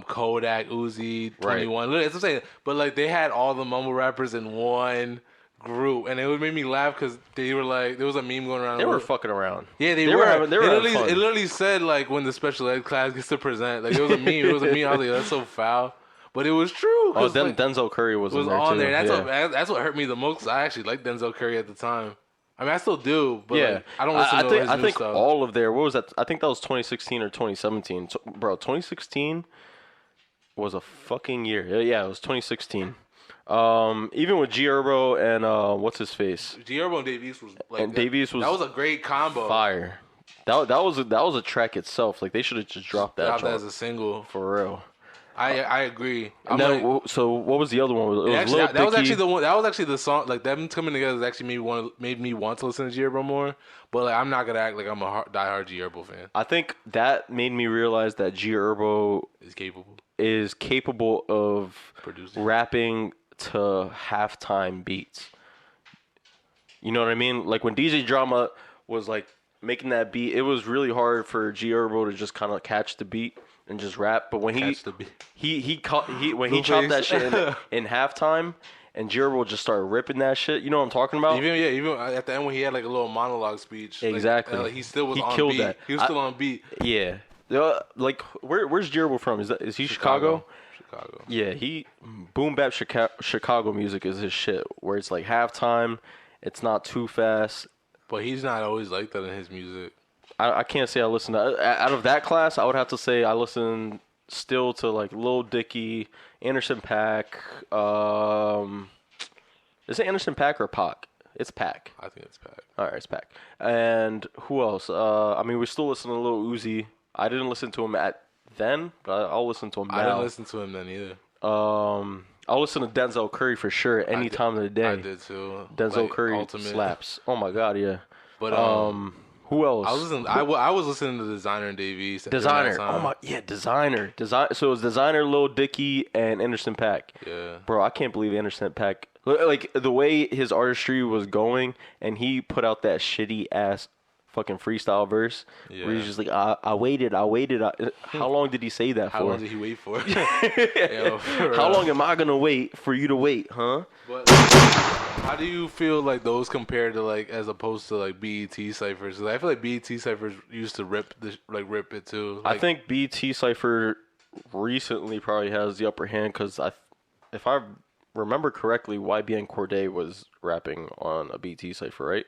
Kodak, Uzi, 21. Look, that's what I'm saying. But like they had all the mumble rappers in one group, and it would make me laugh because they were like there was a meme going around. They were fucking around. Yeah, they were were. having It fun. literally said like when the special ed class gets to present. Like it was a meme. It was a meme. I was like, that's so foul. But it was true. Oh, Denzel Curry was in there on too. there. Yeah. That's what hurt me the most. 'Cause I actually liked Denzel Curry at the time. I mean, I still do, but Yeah, like, I don't listen to his I new think stuff. all of their what was that? I think that was 2016 or 2017. So, bro, 2016 was a fucking year. Yeah, it was 2016. Even with G Herbo and what's his face, G Herbo and Davies was like and Davies was that was a great combo. fire. That was a track itself. Like they should have just dropped that. Dropped that joint, as a single. for real. I agree. And then, so what was the other one? It was Actually, Lil that was Dicky. actually the one. That was actually the song. Like them coming together was actually made me want to listen to G Herbo more. But like I'm not gonna act like I'm a diehard G Herbo fan. I think that made me realize that G Herbo Is capable of producing. rapping to halftime beats. You know what I mean? Like when DJ Drama was like making that beat, it was really hard for G Herbo to just kind of catch the beat and just rap. But when he chopped that shit in halftime, and G Herbo just started ripping that shit. You know what I'm talking about? Even at the end when he had like a little monologue speech. Exactly. Like, he still was He on killed beat. that. He was still on beat. Yeah. Like where's G Herbo from? Is he Chicago? Chicago. Yeah, he boom bap Chicago music is his shit. Where it's like halftime, it's not too fast. But he's not always like that in his music. I can't say I listen to out of that class. I would have to say I listen still to like Lil Dicky, Anderson .Paak. Is it Anderson .Paak or Pac? It's Pac. I think it's Pac. All right, it's Pac. And who else? I mean, we still listen to Lil Uzi. I didn't listen to him then, but I'll listen to him now. I didn't listen to him then either. I'll listen to Denzel Curry for sure any time of the day. I did too. Denzel Curry Ultimate. Slaps. Oh my god, yeah. But who else? I was listening to Designer and Davies. Designer. Oh my, yeah, Designer. So it was Designer, Lil Dicky, and Anderson .Paak. Yeah. Bro, I can't believe Anderson .Paak. Like the way his artistry was going, and he put out that shitty ass fucking freestyle verse. Yeah. Where he's just like, I waited. How long did he say that for? How long did he wait for? Yo, how long am I gonna wait for you to wait, huh? But how do you feel like those compared to like as opposed to like BET ciphers? 'Cause I feel like BET ciphers used to rip it too. Like, I think BET cipher recently probably has the upper hand because if I remember correctly, YBN Cordae was rapping on a BET cipher, right?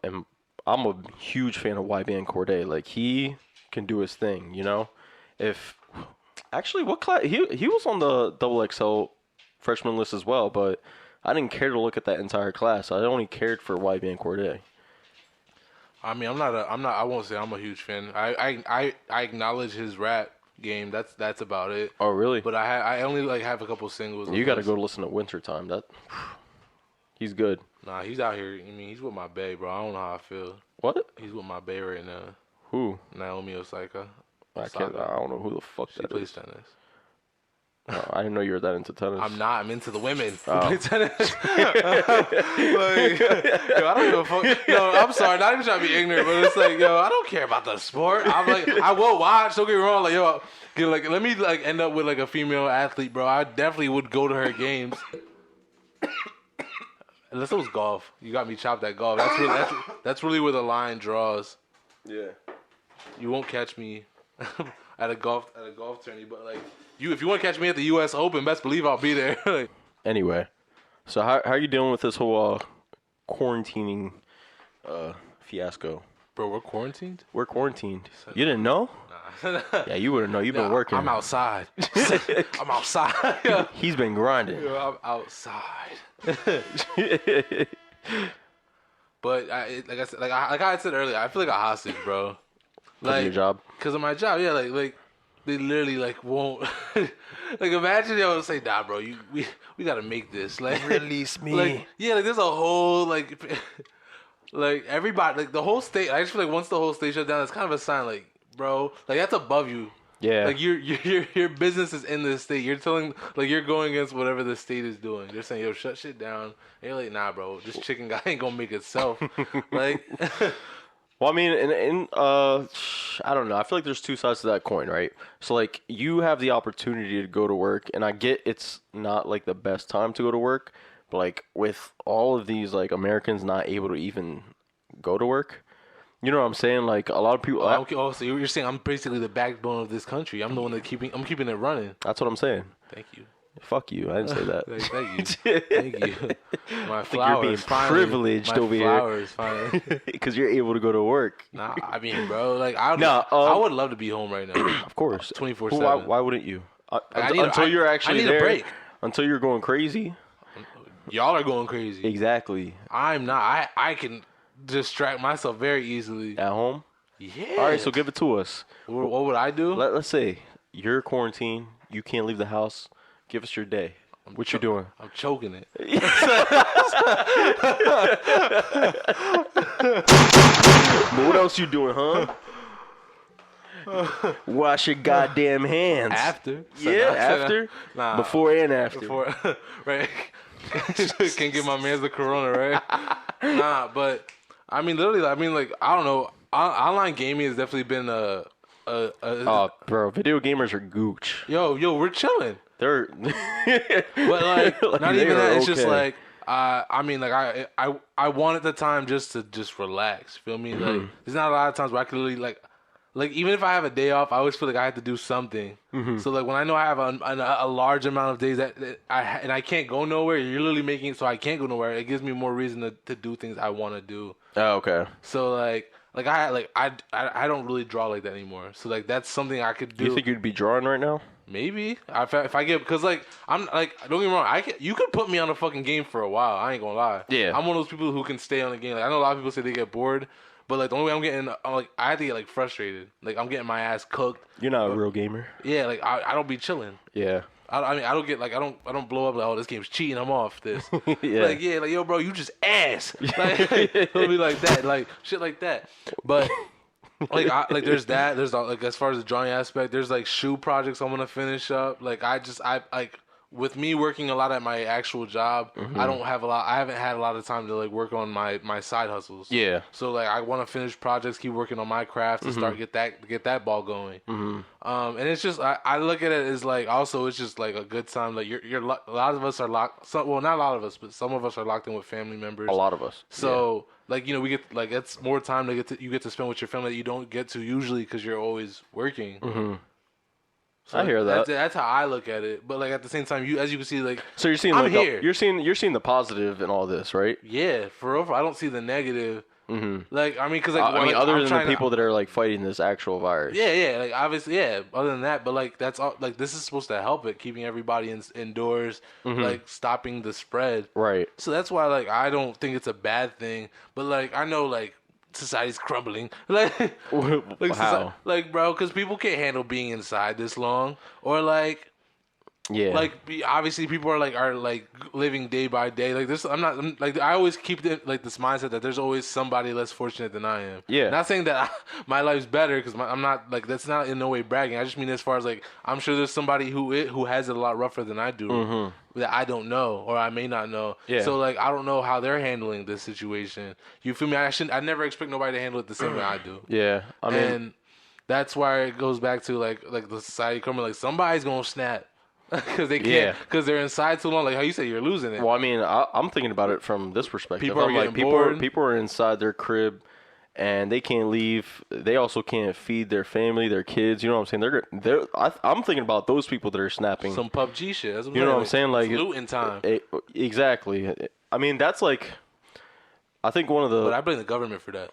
And I'm a huge fan of YBN Cordae. Like he can do his thing, you know. What class? He was on the XXL freshman list as well, but I didn't care to look at that entire class. I only cared for YBN Cordae. I mean, I won't say I'm a huge fan. I acknowledge his rap game. That's about it. Oh really? But I only like have a couple singles. You got to go listen to Wintertime. He's good. Nah, he's out here. I mean, he's with my bae, bro. I don't know how I feel. What? He's with my bae right now. Who? Naomi Osaka. I don't know who the fuck she that plays is. tennis. Oh, I didn't know you were that into tennis. I'm not. I'm into the women who Oh. play tennis. Like, yo, I don't give a fuck. Yo, I'm sorry. Not even trying to be ignorant, but it's like, yo, I don't care about the sport. I'm like, I will watch. Don't get me wrong. Like, yo, let me like end up with like a female athlete, bro. I definitely would go to her games. Unless it was golf. You got me chopped at golf. That's really where the line draws. Yeah. You won't catch me at a golf tourney, but like if you want to catch me at the U.S. Open, best believe I'll be there. Like, Anyway, so how are you dealing with this whole quarantining fiasco? bro, we're quarantined? We're quarantined. You didn't know? Nah. Yeah, you wouldn't know. You've been working. I'm outside. I'm outside. He's been grinding. I'm outside. But like I said earlier, I feel like a hostage, bro. Like your job. Because of my job, yeah. Like they literally like won't. Like imagine they would say, "Nah, bro, we gotta make this." Like Release me. Like yeah, like there's a whole like everybody, like the whole state. I just feel like once the whole state shut down, it's kind of a sign, like bro, like that's above you. Yeah. Like your business is in this state. You're telling like you're going against whatever the state is doing. They're saying, yo, shut shit down. And you're like, nah, bro, this chicken guy ain't gonna make itself. Like Well, I mean, I don't know. I feel like there's two sides to that coin, right? So, like, you have the opportunity to go to work, and I get it's not, like, the best time to go to work, but, like, with all of these, like, Americans not able to even go to work, you know what I'm saying? Like, a lot of people... so you're saying I'm basically the backbone of this country. I'm the one I'm keeping it running. That's what I'm saying. Thank you. Fuck you. I didn't say that. Thank you. Thank you. My You're being privileged over here. My flowers, finally. Because you're able to go to work. Nah, I mean, bro, like, I would love to be home right now. Of course. 24/7. Why wouldn't you? Until you're actually I need there. a break. Until you're going crazy. Y'all are going crazy. Exactly. I'm not. I can distract myself very easily. At home? Yeah. All right, so give it to us. What would I do? Let's say you're quarantined. You can't leave the house. Give us your day. What you doing? I'm choking it. But what else you doing, huh? Wash your goddamn hands. After? After? Nah. Before and after. Before, right? Can't give my man's the corona, right? Nah, but I mean, literally, like, I don't know. Online gaming has definitely been Oh, bro, video gamers are gooch. Yo, we're chilling. They're, but like, not even that. It's just like, I mean, like, I wanted the time just to relax. Feel me? Like, there's not a lot of times where I can literally like even if I have a day off, I always feel like I have to do something. So like when I know I have a large amount of days that I can't go nowhere, you're literally making it so I can't go nowhere. It gives me more reason to do things I want to do. oh, okay. So like like I don't really draw like that anymore. So like that's something I could do. You think you'd be drawing right now? Maybe if I get, because like I'm like, don't get me wrong, you could put me on a fucking game for a while. I ain't gonna lie. Yeah. I'm one of those people who can stay on the game. Like I know a lot of people say they get bored, but like the only way I have to get like frustrated. Like I'm getting my ass cooked. You're not a real gamer. Yeah, like I don't be chilling. Yeah. I mean I don't get like I don't blow up like, oh, this game's cheating, I'm off this. Yeah. Like yo bro, you just ass. Like it'll be like that, like shit like that. But like there's that. There's like as far as the drawing aspect, there's like shoe projects I'm gonna finish up. Like I like with me working a lot at my actual job, I haven't had a lot of time to like work on my side hustles. Yeah. So like I want to finish projects, keep working on my craft to start get that ball going. And it's just I look at it as like also it's just like a good time. Like you're a lot of us are locked. Well, not a lot of us, but some of us are locked in with family members. A lot of us. So like we get like it's more time you get to spend with your family that you don't get to usually because you're always working. So I hear that. That's how I look at it. But like at the same time, as you can see, like so you're seeing I'm like here. you're seeing the positive in all this, right? Yeah, for real. I don't see the negative. Like I mean, because like other I'm than the people that are like fighting this actual virus. Yeah, like obviously, yeah. Other than that, but like that's all. Like this is supposed to help it, keeping everybody indoors, like stopping the spread. Right. So that's why like I don't think it's a bad thing. But like I know like society's crumbling. Like how? Like bro, because people can't handle being inside this long, or like. Yeah. Like obviously people are like living day by day. Like this, I always keep this mindset that there's always somebody less fortunate than I am. Yeah. Not saying that my life's better because I'm not like that's not in no way bragging. I just mean as far as like I'm sure there's somebody who has it a lot rougher than I do that I don't know or I may not know. Yeah. So like I don't know how they're handling this situation. You feel me? I never expect nobody to handle it the same way I do. Yeah. I mean, and that's why it goes back to like the society coming like somebody's gonna snap. Because they can't, because they're inside too long. Like how you say, you're losing it. Well, I mean, I'm thinking about it from this perspective. People are like, getting bored. People are inside their crib, and they can't leave. They also can't feed their family, their kids. You know what I'm saying? I'm thinking about those people that are snapping. Some PUBG shit. That's you know what I'm saying? Like looting time. Exactly. I mean, that's like, I think one of the. But I blame the government for that.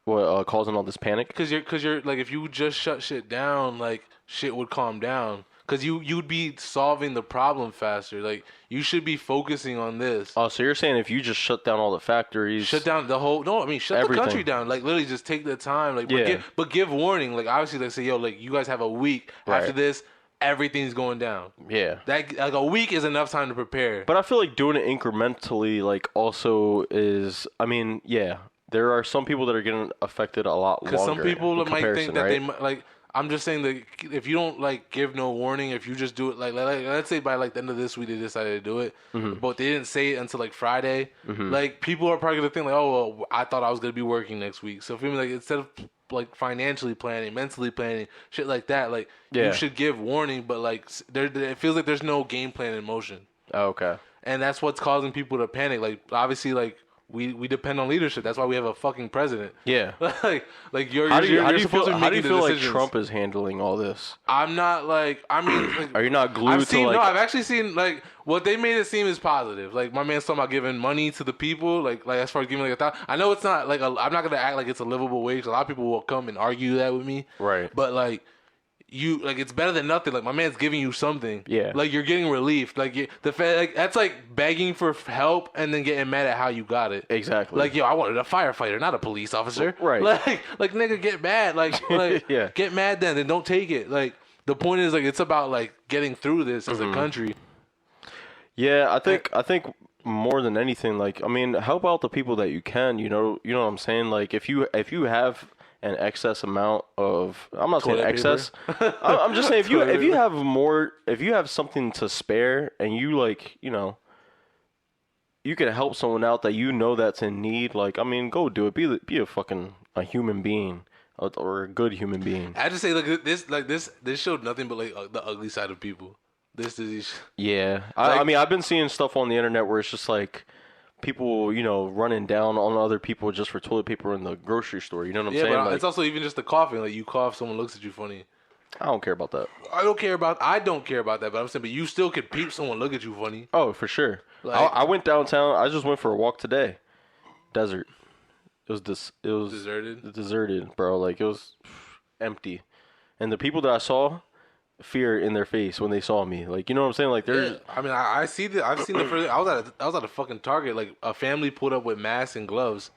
What causing all this panic? Because you're like, if you just shut shit down, like shit would calm down. Because you'd be solving the problem faster. Like, you should be focusing on this. Oh, so you're saying if you just shut down all the factories... Shut down the whole... No, I mean, shut everything. The country down. Like, literally just take the time. Like, but give warning. Like, obviously, like, say, yo, like, you guys have a week. Right. After this, everything's going down. Yeah. Like, a week is enough time to prepare. But I feel like doing it incrementally, like, also is... I mean, yeah. There are some people that are getting affected a lot longer. Because some people might think that right? they might... Like, I'm just saying that if you don't like give no warning, if you just do it like let's say by like the end of this week they decided to do it, but they didn't say it until like Friday, like people are probably gonna think like, oh well, I thought I was gonna be working next week, so feel me, like instead of like financially planning, mentally planning, shit like that, like you should give warning, but like it feels like there's no game plan in motion. Oh, okay. And that's what's causing people to panic. Like obviously like. We depend on leadership. That's why we have a fucking president. Yeah. like you're how do you supposed to be making the decisions. How do you feel like Trump is handling all this? I'm not like I mean like, are you not glued to like I've actually seen like what they made it seem is positive. Like my man's talking about giving money to the people, like as far as giving like $1,000. I know it's not like I'm not gonna act like it's a livable wage. A lot of people will come and argue that with me. Right. But like you like it's better than nothing. Like my man's giving you something. Yeah. Like you're getting relief. Like like that's like begging for help and then getting mad at how you got it. Exactly. Like yo, I wanted a firefighter, not a police officer. Right. Like nigga, get mad. Like yeah. Get mad then don't take it. Like the point is like it's about like getting through this as a country. Yeah, I think more than anything, like I mean, help out the people that you can. You know what I'm saying. Like if you have an excess amount of, I'm not saying excess. I'm just saying if you have more, if you have something to spare and you like, you know, you can help someone out that you know that's in need. Like, I mean, go do it. Be a fucking a human being or a good human being. I just say this showed nothing but like the ugly side of people. This disease. Yeah, I mean, I've been seeing stuff on the internet where it's just like. People, you know, running down on other people just for toilet paper in the grocery store. You know what I'm saying? Yeah, but like, it's also even just the coughing. Like you cough, someone looks at you funny. I don't care about that. I don't care about that. But I'm saying, but you still could peep someone look at you funny. Oh, for sure. Like, I went downtown. I just went for a walk today. Desert. It was deserted, bro. Like it was empty, and the people that I saw, fear in their face when they saw me. Like you know what I'm saying? Like they're. Yeah. I mean, I see the. I've seen the first. I was at a fucking Target. Like a family pulled up with masks and gloves.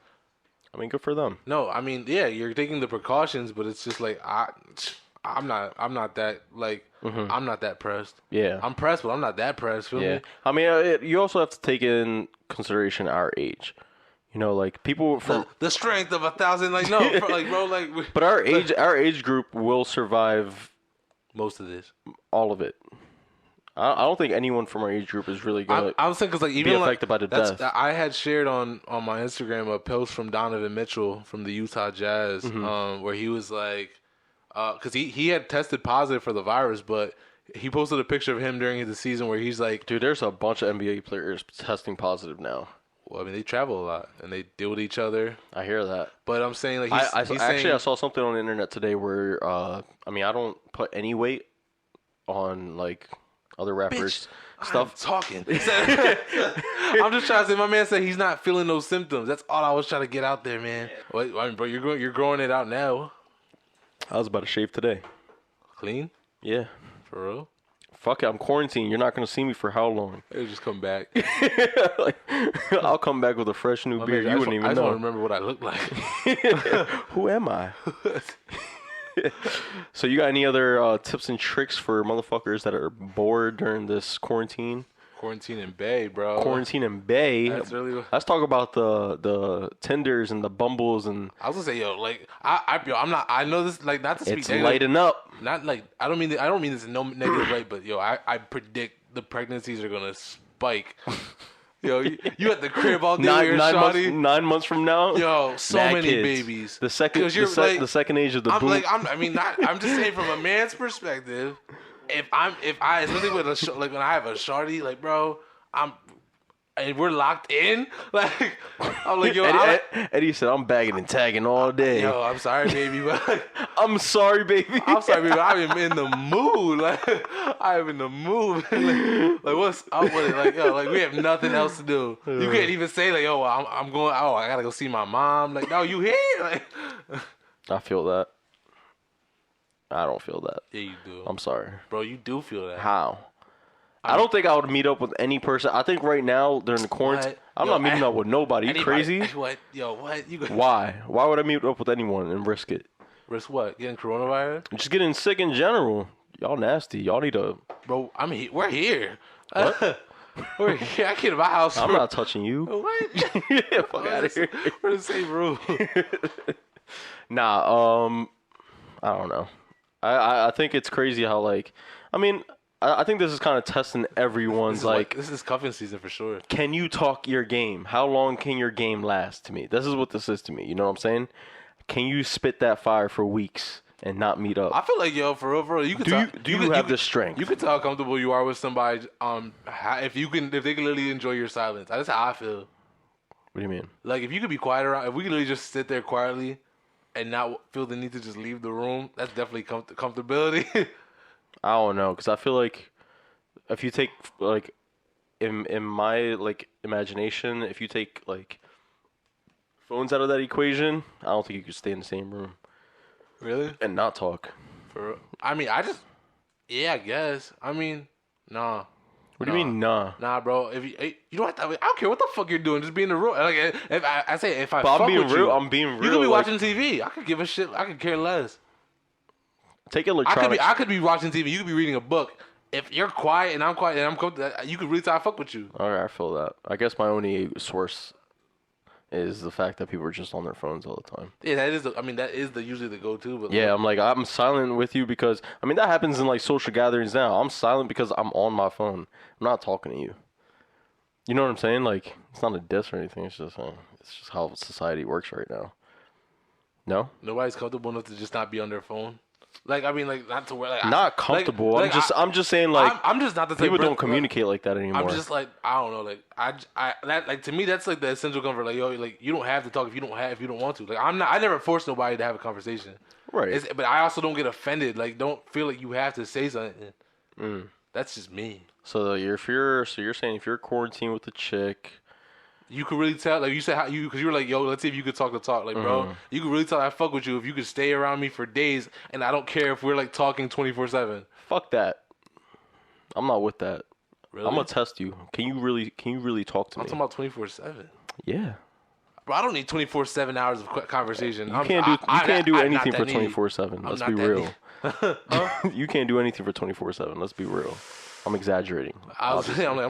I mean, good for them. No, I mean, yeah, you're taking the precautions, but it's just like I'm not that like I'm not that pressed. Yeah, I'm pressed, but I'm not that pressed. Feel me? I mean, you also have to take in consideration our age. You know, like people from the strength of 1,000. Like no, like bro, like. But our age group will survive most of this, all of it. I don't think anyone from our age group is really gonna. I was thinking because like even be affected by the death. I had shared on my Instagram a post from Donovan Mitchell from the Utah Jazz, where he was like, because he had tested positive for the virus, but he posted a picture of him during the season where he's like, dude, there's a bunch of NBA players testing positive now. Well, I mean, they travel a lot and they deal with each other. I hear that, but I'm saying like I saw something on the internet today where I mean I don't put any weight on like other rappers stuff. Talking. I'm just trying to say. My man said he's not feeling those symptoms. That's all I was trying to get out there, man. Wait, I mean, bro, you're growing it out now. I was about to shave today. Clean? Yeah. For real? Fuck it, I'm quarantined. You're not gonna see me for how long? It'll just come back. Like, I'll come back with a fresh new beard. You wouldn't even know. I just want to remember what I look like. Who am I? So you got any other tips and tricks for motherfuckers that are bored during this quarantine? Quarantine in Bay, bro. Quarantine in Bay. Let's talk about the Tinders and the Bumbles and. I was gonna say, yo, like I'm not. I know this, like, not to speak. It's lighting up. Not like I don't mean this in no negative way, but yo, I predict the pregnancies are gonna spike. Yo, you at the crib all day with your shawty. 9 months from now. Yo, so many kids. Babies. The second age of the boot. I'm just saying from a man's perspective. If I especially with like when I have a shawty, like bro, and we're locked in, like I'm like yo. Eddie said I'm bagging and tagging all day. Yo, I'm sorry, baby, but I'm sorry, baby. I'm sorry, baby. I'm in the mood. Like I am in the mood. like what's up with it? Like yo, like we have nothing else to do. You can't even say like yo, I'm going. Oh, I gotta go see my mom. Like no, you here? Like I feel that. I don't feel that. Yeah, you do. I'm sorry. Bro, you do feel that. How? I don't think I would meet up with any person. I think right now, during the quarantine, I'm not meeting up with nobody. You crazy? What? Yo, what? Why? Why would I meet up with anyone and risk it? Risk what? Getting coronavirus? Just getting sick in general. Y'all nasty. Y'all need to... Bro, we're here. What? We're here. I came to my house. I'm not touching you. What? Yeah, fuck out of here. We're in the same room. Nah, I don't know. I think it's crazy how, like, I mean, I think this is kind of testing everyone's, this is cuffing season for sure. Can you talk your game? How long can your game last to me? This is what this is to me. You know what I'm saying? Can you spit that fire for weeks and not meet up? I feel like, yo, for real, you can do you have the strength? You can tell how comfortable you are with somebody, if they can literally enjoy your silence. That's how I feel. What do you mean? Like, if you could be quiet around, if we could literally just sit there quietly and not feel the need to just leave the room, that's definitely comfortability. I don't know, because I feel like if you take, like, in my, like, imagination, if you take, like, phones out of that equation, I don't think you could stay in the same room. Really? And not talk. I mean, I guess. I mean, nah. What do you mean, nah? Nah, bro. If you don't have to. I don't care what the fuck you're doing. Just be in the room. Like, if I say if I. But fuck I'm being with real. you, I'm being real. You could be watching TV. I could give a shit. I could care less. Take electronics. I could be watching TV. You could be reading a book. If you're quiet and I'm quiet and I'm comfortable, you could really tell I fuck with you. All right, I feel that. I guess my only source is the fact that people are just on their phones all the time. Yeah, that is usually the go-to. But yeah, I'm silent with you because that happens in like social gatherings now. I'm silent because I'm on my phone. I'm not talking to you. You know what I'm saying? Like, it's not a diss or anything. It's just how society works right now. No? Nobody's comfortable enough to just not be on their phone. Like, I mean, like, not to where, like, not comfortable. Like, I'm just saying, like, I'm just not the type people don't communicate like that anymore. I'm just like, I don't know, like, to me, that's like the essential comfort. Like, yo, like, you don't have to talk if you don't want to. Like, I never force nobody to have a conversation. Right. But I also don't get offended. Like, don't feel like you have to say something. That's just me. So you're saying if you're quarantined with a chick, you could really tell, like you said, because you were like, yo, let's see if you could talk the talk. Like, bro, you could really tell I fuck with you if you could stay around me for days, and I don't care if we're like talking 24/7. Fuck that. I'm not with that. Really? I'm gonna test you. Can you really talk to me? I'm talking about 24/7. Yeah. Bro, I don't need 24/7 hours of conversation. You can't do anything for 24/7. Let's be real. You can't do anything for 24/7. Let's be real. I'm exaggerating. I'm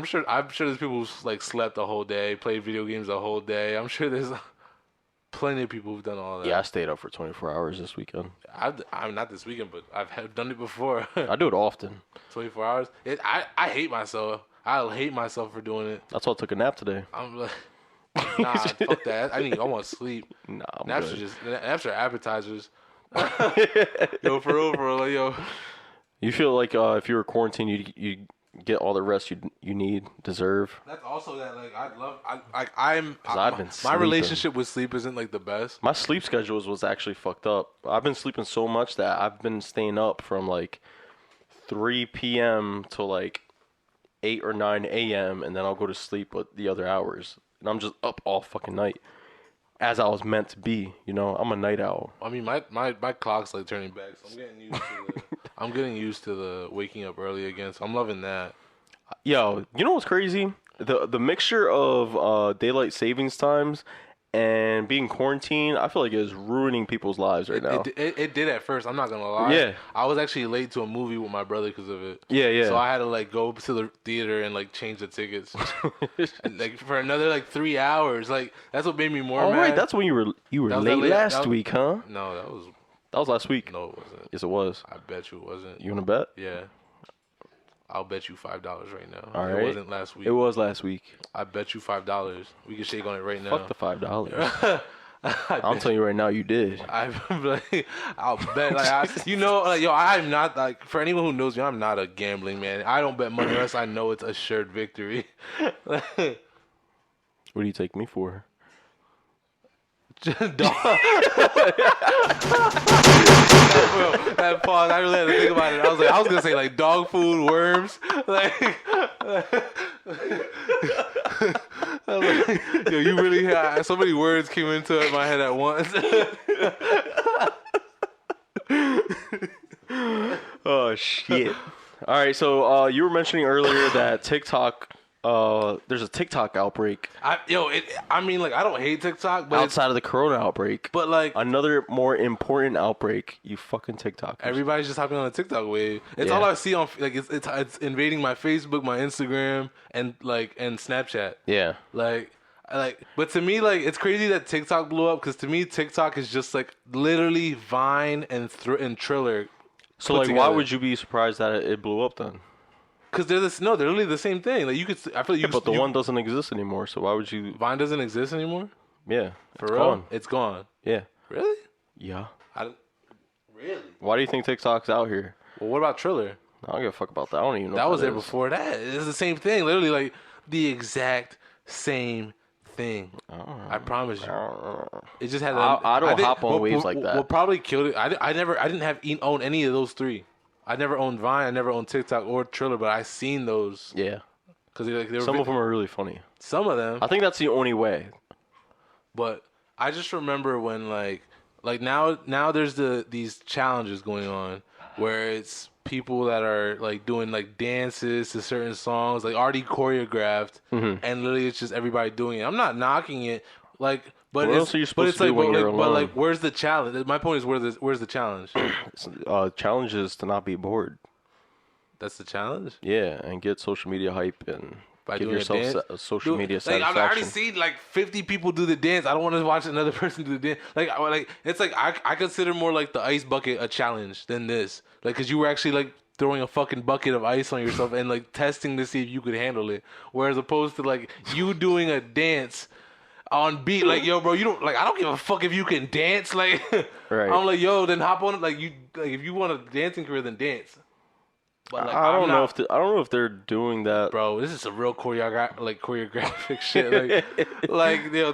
sure there's people who like slept the whole day, played video games the whole day. I'm sure there's plenty of people who've done all that. Yeah, I stayed up for 24 hours this weekend. I'm not this weekend, but I've done it before. I do it often. 24 hours. I hate myself. I hate myself for doing it. That's why I took a nap today. I'm like, nah, fuck that. I want to sleep. Nah, naps are appetizers. Yo, for real, like, yo. You feel like if you were quarantined, you get all the rest you need, deserve. That's also that, like, My relationship with sleep isn't like the best. My sleep schedule was actually fucked up. I've been sleeping so much that I've been staying up from like 3 p.m. to like 8 or 9 a.m. and then I'll go to sleep with the other hours, and I'm just up all fucking night, as I was meant to be. You know, I'm a night owl. I mean, my clock's like turning back, so I'm getting used to the waking up early again. So I'm loving that. Yo, you know what's crazy? The mixture of daylight savings times and being quarantined, I feel like it is ruining people's lives right now. It did at first. I'm not gonna lie. Yeah. I was actually late to a movie with my brother because of it. Yeah. So I had to like go to the theater and like change the tickets, and like for another like 3 hours. Like that's what made me more mad. Right, that's when you were late last week, huh? No, that was last week. No, it wasn't. Yes, it was. I bet you it wasn't. You wanna bet? Yeah. I'll bet you $5 right now. All right. It wasn't last week. It was last week. I bet you $5. We can shake on it right now. Fuck the $5. I'm telling you right now, you did. I'll bet. Like, yo, I'm not like, for anyone who knows me, I'm not a gambling man. I don't bet money unless I know it's assured victory. What do you take me for? That pause. I really had to think about it. I was gonna say like dog food, worms, like. Yo, you really had so many words came into my head at once. Oh shit! All right, so you were mentioning earlier that TikTok. There's a TikTok outbreak. I don't hate TikTok, but outside of the Corona outbreak. But like another more important outbreak, you fucking TikTok. Everybody's just hopping on a TikTok wave. It's all I see on like it's invading my Facebook, my Instagram, and Snapchat. Yeah. But to me, like, it's crazy that TikTok blew up because to me, TikTok is just like literally Vine and Triller. So like, why would you be surprised that it blew up then? Because they're literally the same thing. Like I feel like but the one doesn't exist anymore. So why would you? Vine doesn't exist anymore. Yeah, for real, gone. It's gone. Yeah. Really? Yeah. Really? Why do you think TikTok's out here? Well, what about Triller? I don't give a fuck about that. I don't even know. That was there before that. It's the same thing. Literally, like the exact same thing. I promise you. It just had. I don't hop on waves like that. What probably killed it? I didn't own any of those three. I never owned Vine. I never owned TikTok or Triller, but I seen those. Yeah. Because they were some of them are really funny. Some of them. I think that's the only way. But I just remember when like now there's these challenges going on where it's people that are like doing like dances to certain songs, like already choreographed, and literally it's just everybody doing it. I'm not knocking it, like. But what else are you supposed to do when you're alone? But like, where's the challenge? My point is, where's the challenge? Challenge is to not be bored. That's the challenge? Yeah, and get social media hype and by give doing yourself social media satisfaction. I've already seen like 50 people do the dance. I don't want to watch another person do the dance. Like it's like I consider more like the ice bucket a challenge than this. Like, cause you were actually like throwing a fucking bucket of ice on yourself and like testing to see if you could handle it. Whereas opposed to like you doing a dance on beat, like, yo, bro, you don't like. I don't give a fuck if you can dance. Like, right. I'm like, yo, then hop on it. Like, if you want a dancing career, then dance. But like, I don't know if they're doing that, bro. This is a real choreographic shit. Like, yo,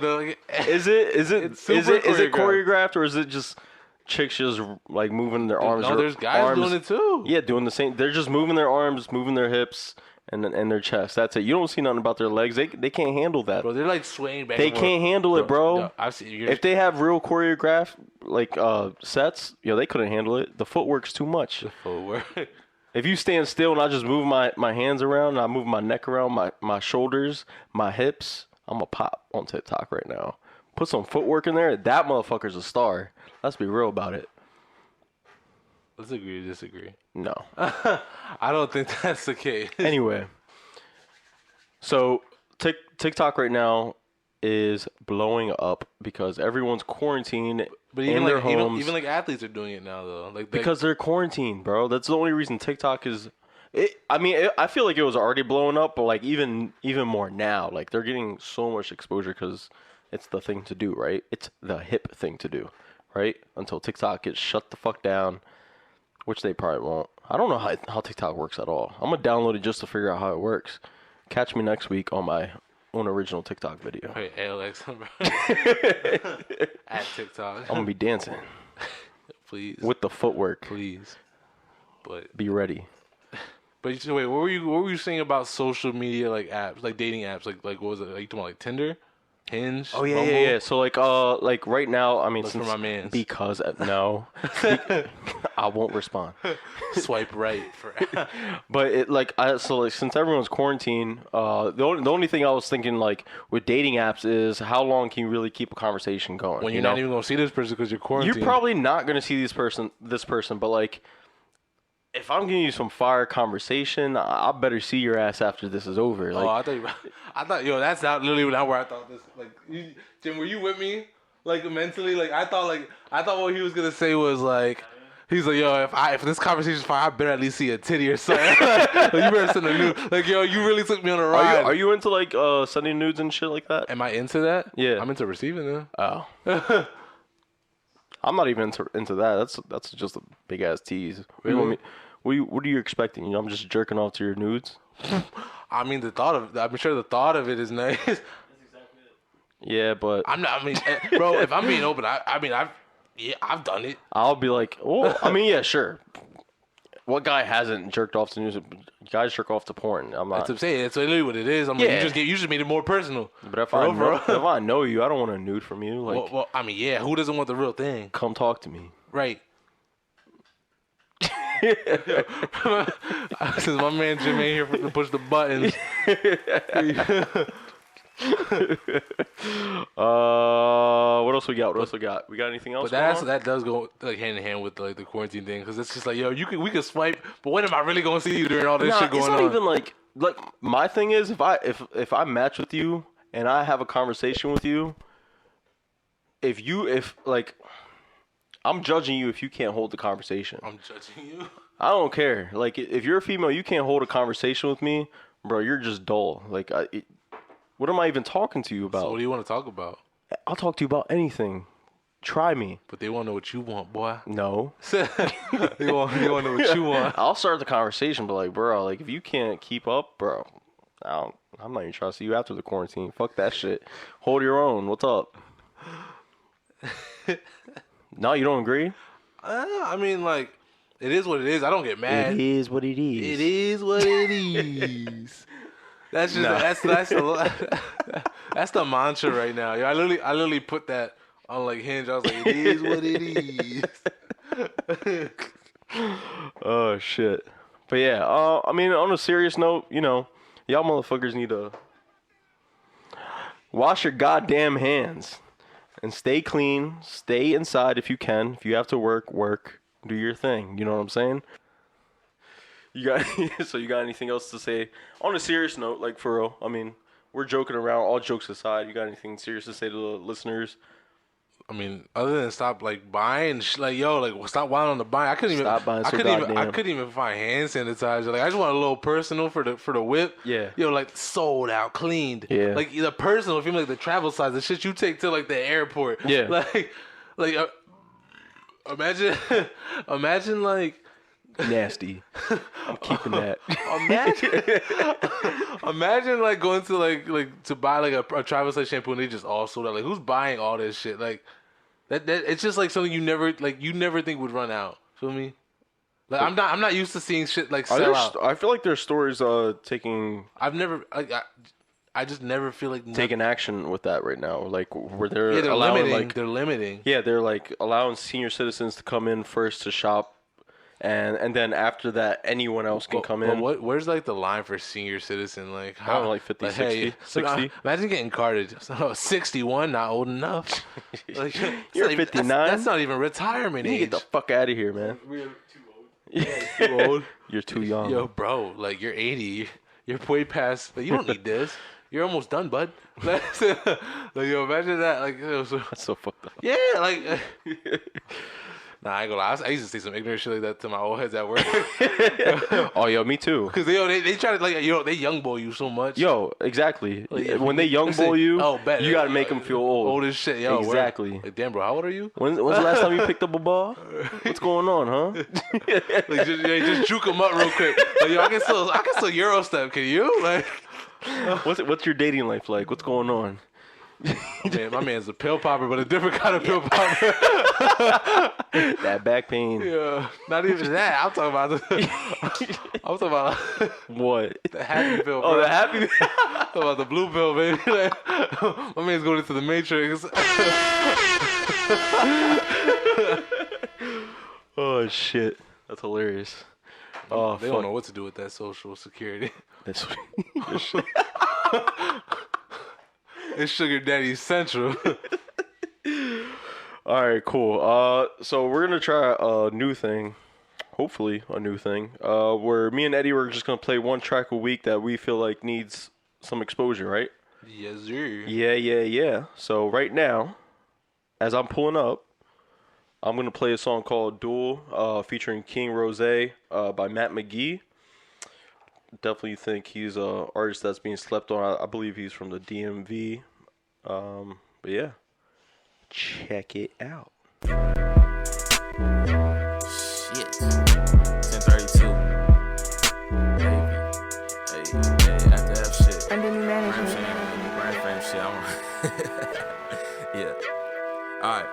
is it choreographed or is it just chicks just like moving their arms? No, there's guys doing it too. Yeah, doing the same. They're just moving their arms, moving their hips, and their chest. That's it. You don't see nothing about their legs. They can't handle that. Bro, they're like swaying back. They can't handle it, bro. No, I've seen, if they have real choreographed like sets, they couldn't handle it. The footwork's too much. The footwork. If you stand still and I just move my hands around, and I move my neck around, my shoulders, my hips, I'm going to pop on TikTok right now. Put some footwork in there. That motherfucker's a star. Let's be real about it. Let's agree to disagree. No. I don't think that's the case. Anyway. So TikTok right now is blowing up because everyone's quarantined in their homes. Even like athletes are doing it now, though. Because they're quarantined, bro. That's the only reason TikTok is... I feel like it was already blowing up, but like even more now. Like they're getting so much exposure because it's the thing to do, right? It's the hip thing to do, right? Until TikTok gets shut the fuck down, which they probably won't. I don't know how TikTok works at all. I'm going to download it just to figure out how it works. Catch me next week on my own original TikTok video. Hey, Alex. At TikTok. I'm going to be dancing. Please. With the footwork. Please. But be ready. But wait, what were you saying about social media like apps, like dating apps, like what was it? Like you talking about like Tinder, Hinge? Oh yeah, Bumble? yeah. So like right now, I mean, Look for my mans. Because no, I won't respond. Swipe right for. But since everyone's quarantined, the only thing I was thinking like with dating apps is how long can you really keep a conversation going? When you're not even gonna see this person because you're quarantined. You're probably not gonna see this person, but like. If I'm giving you some fire conversation, I better see your ass after this is over. Like, I thought, that's not literally not where I thought this. Like, Jim, were you with me? Like mentally, like I thought what he was gonna say was like, he's like, yo, if this conversation's fire, I better at least see a titty or something. Like, you better send a nude. Like, yo, you really took me on a ride. Are you into like sending nudes and shit like that? Am I into that? Yeah, I'm into receiving them. Oh. I'm not even into that. That's just a big ass tease. Really? What are you expecting? I'm just jerking off to your nudes. I mean, I'm sure the thought of it is nice. That's exactly it. Yeah, but bro, if I'm being open, I've done it. I'll be like, well, I mean, yeah, sure. What guy hasn't jerked off to news? Guys jerk off to porn. I'm not. That's what I'm saying. That's literally what it is. I'm like, you just made it more personal. But if I know you, I don't want a nude from you. Like, well, I mean, yeah. Who doesn't want the real thing? Come talk to me. Right. Since my man Jim ain't here to push the buttons. What else we got? We got anything else? But that does go like hand in hand with like the quarantine thing because it's just like, yo, we can swipe, but when am I really gonna see you during all this shit going on? It's not even like my thing is if I match with you and I have a conversation with you, if I'm judging you if you can't hold the conversation. I'm judging you. I don't care. Like if you're a female, you can't hold a conversation with me, bro. You're just dull. Like what am I even talking to you about? So what do you want to talk about? I'll talk to you about anything. Try me. But they want to know what you want, boy. No. They want to know what you want. I'll start the conversation, but like, bro, like if you can't keep up, bro, I'm not even trying to see you after the quarantine. Fuck that shit. Hold your own. What's up? No, you don't agree? I mean, like, it is what it is. I don't get mad. It is what it is. It is what it is. That's just that's the mantra right now. I literally put that on like Hinge. I was like, it is what it is. Oh shit. But yeah, I mean, on a serious note, y'all motherfuckers need to wash your goddamn hands and stay clean. Stay inside if you can. If you have to work. Do your thing. You know what I'm saying? You got anything else to say on a serious note, like for real? I mean, we're joking around. All jokes aside, you got anything serious to say to the listeners? I mean, other than stop like buying, like yo, like stop whining on the buying. I couldn't even find hand sanitizer. Like I just want a little personal for the whip. Yeah. Yo, like sold out, cleaned. Yeah. Like the personal, if you like the travel size, the shit you take to like the airport. Yeah. Like imagine like. Nasty. I'm keeping that. Imagine like going to like to buy like a travel size shampoo and they just all sold out. Like who's buying all this shit? Like that it's just like something you never think would run out. Feel me? Like I'm not used to seeing shit like sell out. I feel like there's stories taking. I've never. I just never feel like taking action with that right now. Like where they're allowing, limiting. They're limiting. Yeah, they're like allowing senior citizens to come in first to shop, and then after that, anyone else can come in. Where's like the line for senior citizen? Like I don't know, like 50, 60, 60. Imagine getting carded. 61, not old enough. Like you're 59. That's not even retirement age. You get the fuck out of here, man. We're too old. Yeah, too old. You're too young. Yo, bro, like you're 80. You're way past. Like, you don't need this. You're almost done, bud. Like, yo, imagine that. Like, that's so fucked up. Yeah, like. Nah, I ain't gonna lie. I used to say some ignorant shit like that to my old heads at work. Oh, yo, me too. Because they try to, like, they young boy you so much. Yo, exactly. Like, when they young boy you, you gotta make them feel old. Old as shit, yo. Exactly. Like, damn, bro, how old are you? When's the last time you picked up a ball? What's going on, huh? Like, just juke them up real quick. Like, yo, I can still Euro step. Can you? Like, what's your dating life like? What's going on? Man, my man's a pill popper, but a different kind of pill popper. That back pain. Yeah, not even that. I'm talking about what? The happy pill. Bro. Oh, the happy. I'm talking about the blue pill, baby. My man's going into the Matrix. Oh shit, that's hilarious. Oh, they don't know what to do with that Social Security. That's. It's Sugar Daddy Central. All right, cool. So we're gonna try a new thing. Hopefully, a new thing. Where me and Eddie were just gonna play one track a week that we feel like needs some exposure, right? Yes, sir. Yeah. So right now, as I'm pulling up, I'm gonna play a song called "Duel," featuring King Rose, by Matt McGee. Definitely think he's a artist that's being slept on. I believe he's from the DMV. But yeah, check it out. Shit. 10:32. Baby. Hey, after F shit. Under new management. Brand fame shit. Yeah. Alright.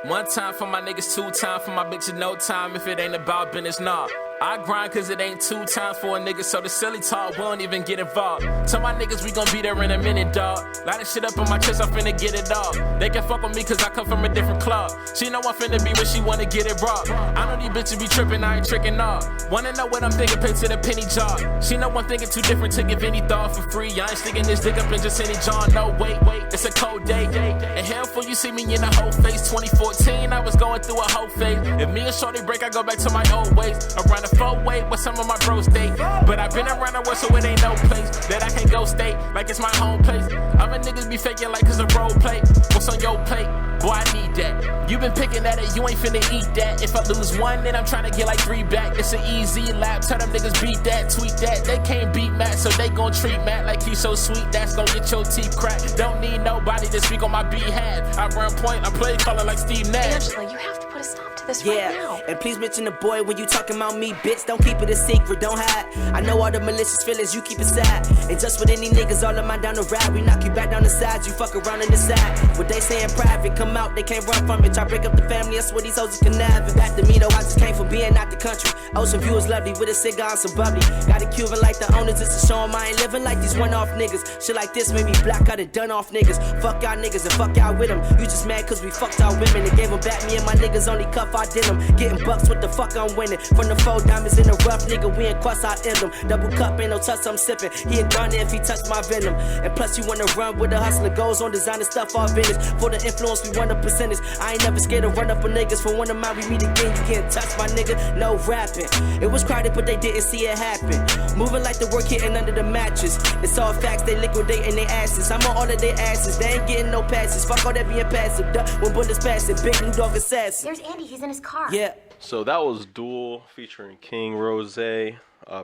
One time for my niggas, 2 times for my bitches, no time if it ain't about business, nah. I grind cause it ain't 2 times for a nigga, so the silly talk won't even get involved. Tell my niggas we gon' be there in a minute, dawg. Line of shit up on my chest, I'm finna get it all. They can fuck with me cause I come from a different club. She know I'm finna be where she wanna get it raw. I know these bitches be trippin', I ain't trickin' off. Wanna know what I'm thinking, pay to the penny jar. She know I'm thinking too different to give any thought for free. I ain't sticking this dick up in just any jar. No, wait, it's a cold day. And hell for you see me in the whole face. 2014, I was going through a whole phase. If me and Shorty break, I go back to my old ways. Around the 4-way with some of my bros stay. But I've been around the world, so it ain't no place that I can go stay like it's my home place. Other niggas be faking like it's a role play. What's on your plate? Boy, I need that. You been picking at it, you ain't finna eat that. If I lose 1, then I'm trying to get like 3 back. It's an easy lap, tell them niggas beat that, tweet that. They can't beat Matt, so they gon' treat Matt like he's so sweet. That's gon' get your teeth cracked. Don't need nobody to speak on my behalf. I run point, I play color like Steve Nash. Angela, you have to put a stop to this right now. And please mention the boy when you talking about me, bitch. Don't keep it a secret, don't hide. I know all the malicious feelings, you keep it sad. And just with any niggas, all of mine down the ride. We knock you back down the sides, you fuck around in the side. What they say in private, come out, they can't run from it. Try break up the family, I swear these hoes is conniving. Back to me though, I just came from being out the country. Ocean view is lovely, with a cigar and some bubbly. Got a Cuban like the owners, just to show 'em I ain't living like these one-off niggas. Shit like this made me black out of done-off niggas. Fuck y'all niggas and fuck y'all with them. You just mad cause we fucked our women and gave them back. Me and my niggas only cuff our denim. Getting bucks, what the fuck I'm winning. From the 4 diamonds in the rough, nigga, we ain't cross our end them. Double cup, ain't no touch, I'm sipping. He a gun if he touch my venom. And plus you wanna run with a hustler, goes on designer stuff, all business. For the influence, we want a percentage. I ain't never scared to run up on niggas. For one of mine, we meet again, you can't touch my nigga, no rapping. It was crowded, but they didn't see it happen. Moving like the work hitting under the mattress. It's all facts, they liquidating their asses. I'm on all of their asses, they ain't getting no passes. Fuck all that being passive, duh, when bullets passing. Big blue dog assassin. There's Andy, he's in his car. Yeah. So that was Duel featuring King Rose,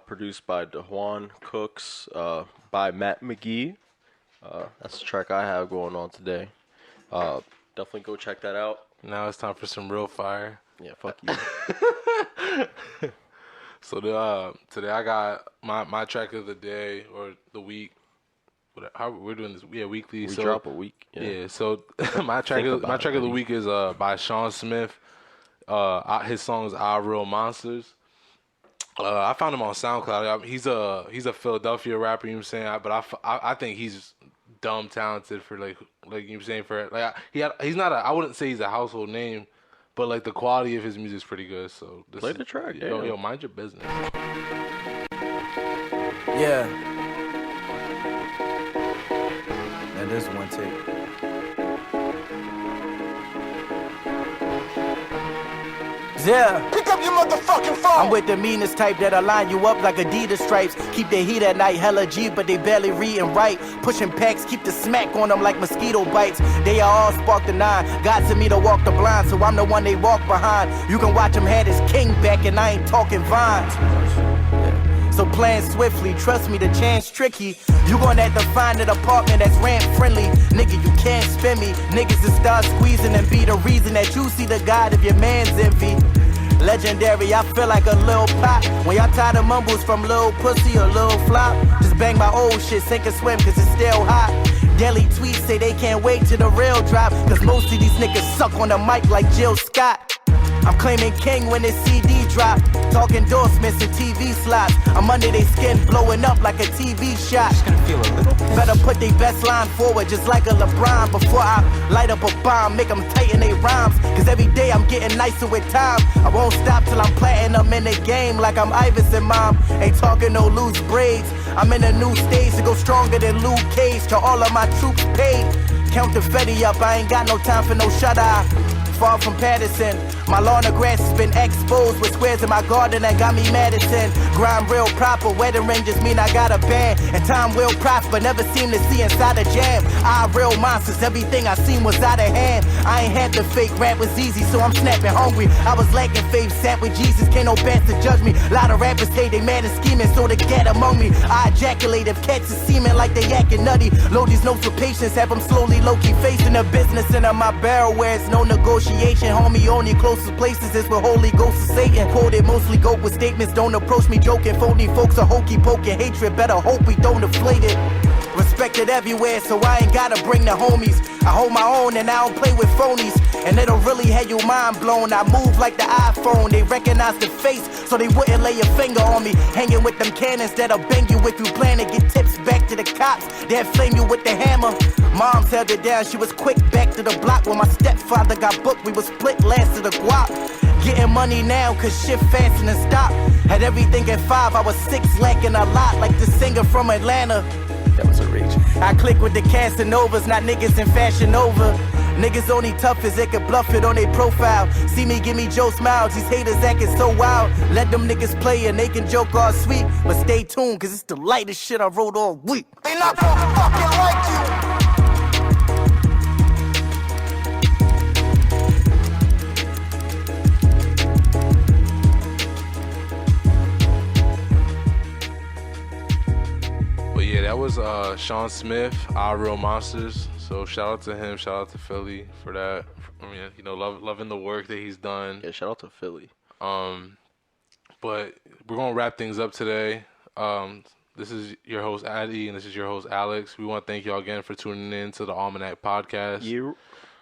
produced by DeJuan Cooks, by Matt McGee. That's the track I have going on today. Definitely go check that out. Now it's time for some real fire. Yeah, fuck you. So today I got my track of the day or the week. How we're doing this? Yeah, weekly. We so, drop a week. Yeah. So my track of the week is by Sean Smith. His song is "Our Real Monsters." I found him on SoundCloud. He's a Philadelphia rapper. You know what I'm saying? But I think he's dumb talented for like you know what I'm saying, for like he's not I wouldn't say he's a household name, but like the quality of his music is pretty good. So Play the track. Yo, mind your business. Yeah. And there's one take. Yeah. Pick up your motherfucking phone. I'm with the meanest type that'll line you up like Adidas stripes. Keep the heat at night, hella G, but they barely read and write. Pushing packs, keep the smack on them like mosquito bites. They are all spark the 9. God to me to walk the blind, so I'm the one they walk behind. You can watch him had his king back, and I ain't talking vines. So plan swiftly, trust me, the chance tricky. You gon' have to find an apartment that's rent friendly. Nigga, you can't spend me. Niggas that start squeezing and be the reason that you see the God of your man's envy. Legendary, I feel like a little pop. When y'all tired of mumbles from little pussy or little flop, just bang my old shit, sink and swim, cause it's still hot. Daily tweets say they can't wait till the real drop, cause most of these niggas suck on the mic like Jill Scott. I'm claiming king when this CD drop. Talk endorsements and TV slots. I'm under they skin, blowing up like a TV shot. Just gonna feel a little bit. Better put they best line forward just like a LeBron. Before I light up a bomb, make them tighten they rhymes. Cause every day I'm getting nicer with time. I won't stop till I'm platinum in the game like I'm Iverson, mom. Ain't talking no loose braids. I'm in a new stage to go stronger than Luke Cage. To all of my troops paid. Count the Fetty up, I ain't got no time for no shut-eye. Far from Patterson, my lawn of grass has been exposed with squares in my garden that got me Madison. Grind real proper, wedding ring just mean I got a band. And time will prosper, never seem to see inside a jam. I real monsters, everything I seen was out of hand. I ain't had the fake rap was easy, so I'm snapping hungry. I was lacking faith, sat with Jesus, can't no bastard judge me. Lot of rappers say they mad and scheming, so they get among me. I ejaculate if cats is seeming like they yakking nutty. Load these notes with patience, have them slowly low-key facing the business into my barrel where it's no negotiation. Homie, only closest places is with Holy Ghost of Satan. Quoted mostly go with statements, don't approach me joking. Phony folks are hokey poking, hatred, better hope we don't inflate it. Respected everywhere, so I ain't gotta bring the homies. I hold my own and I don't play with phonies. And it'll really have your mind blown. I move like the iPhone, they recognize the face, so they wouldn't lay a finger on me. Hanging with them cannons that'll bang you if you plan to get tips back to the cops. They'll flame you with the hammer. Mom's held it down, she was quick back to the block. When my stepfather got booked, we was split last of the guap. Getting money now, cause shit fasting and stop. Had everything at 5, I was 6, lacking a lot, like the singer from Atlanta. That was a reach. I click with the Casanovas, not niggas in Fashion Nova. Niggas only tough as they can bluff it on their profile. See me, give me Joe Smiles, these haters acting so wild. Let them niggas play and they can joke all sweet. But stay tuned, cause it's the lightest shit I wrote all week. They not gonna fucking like you. Yeah, that was Sean Smith, Our Real Monsters. So shout out to him, shout out to Philly for that. I mean, you know, loving the work that he's done. Yeah, shout out to Philly. But we're gonna wrap things up today. This is your host Eddy, and this is your host Alex. We want to thank y'all again for tuning in to the Almanac Podcast.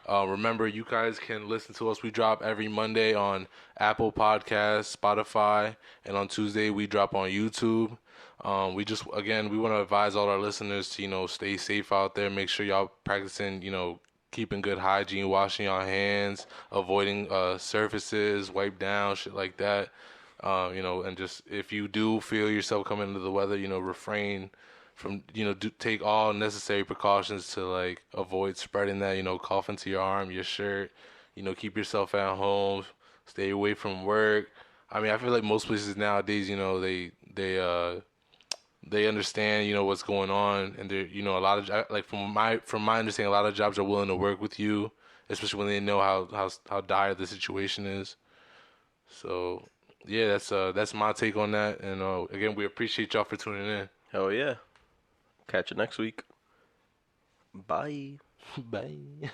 Remember, you guys can listen to us. We drop every Monday on Apple Podcasts, Spotify, and on Tuesday we drop on YouTube. We want to advise all our listeners to, you know, stay safe out there. Make sure y'all practicing, you know, keeping good hygiene, washing your hands, avoiding surfaces, wipe down, shit like that. You know, and just if you do feel yourself coming into the weather, you know, refrain from, you know, take all necessary precautions to like avoid spreading that, you know, cough into your arm, your shirt, you know, keep yourself at home, stay away from work. I mean, I feel like most places nowadays, you know, they understand, you know, what's going on, and they're, you know, a lot of, like, from my understanding, a lot of jobs are willing to work with you, especially when they know how dire the situation is. So yeah, that's my take on that, and again, we appreciate y'all for tuning in. Hell yeah. Catch you next week. Bye. Bye.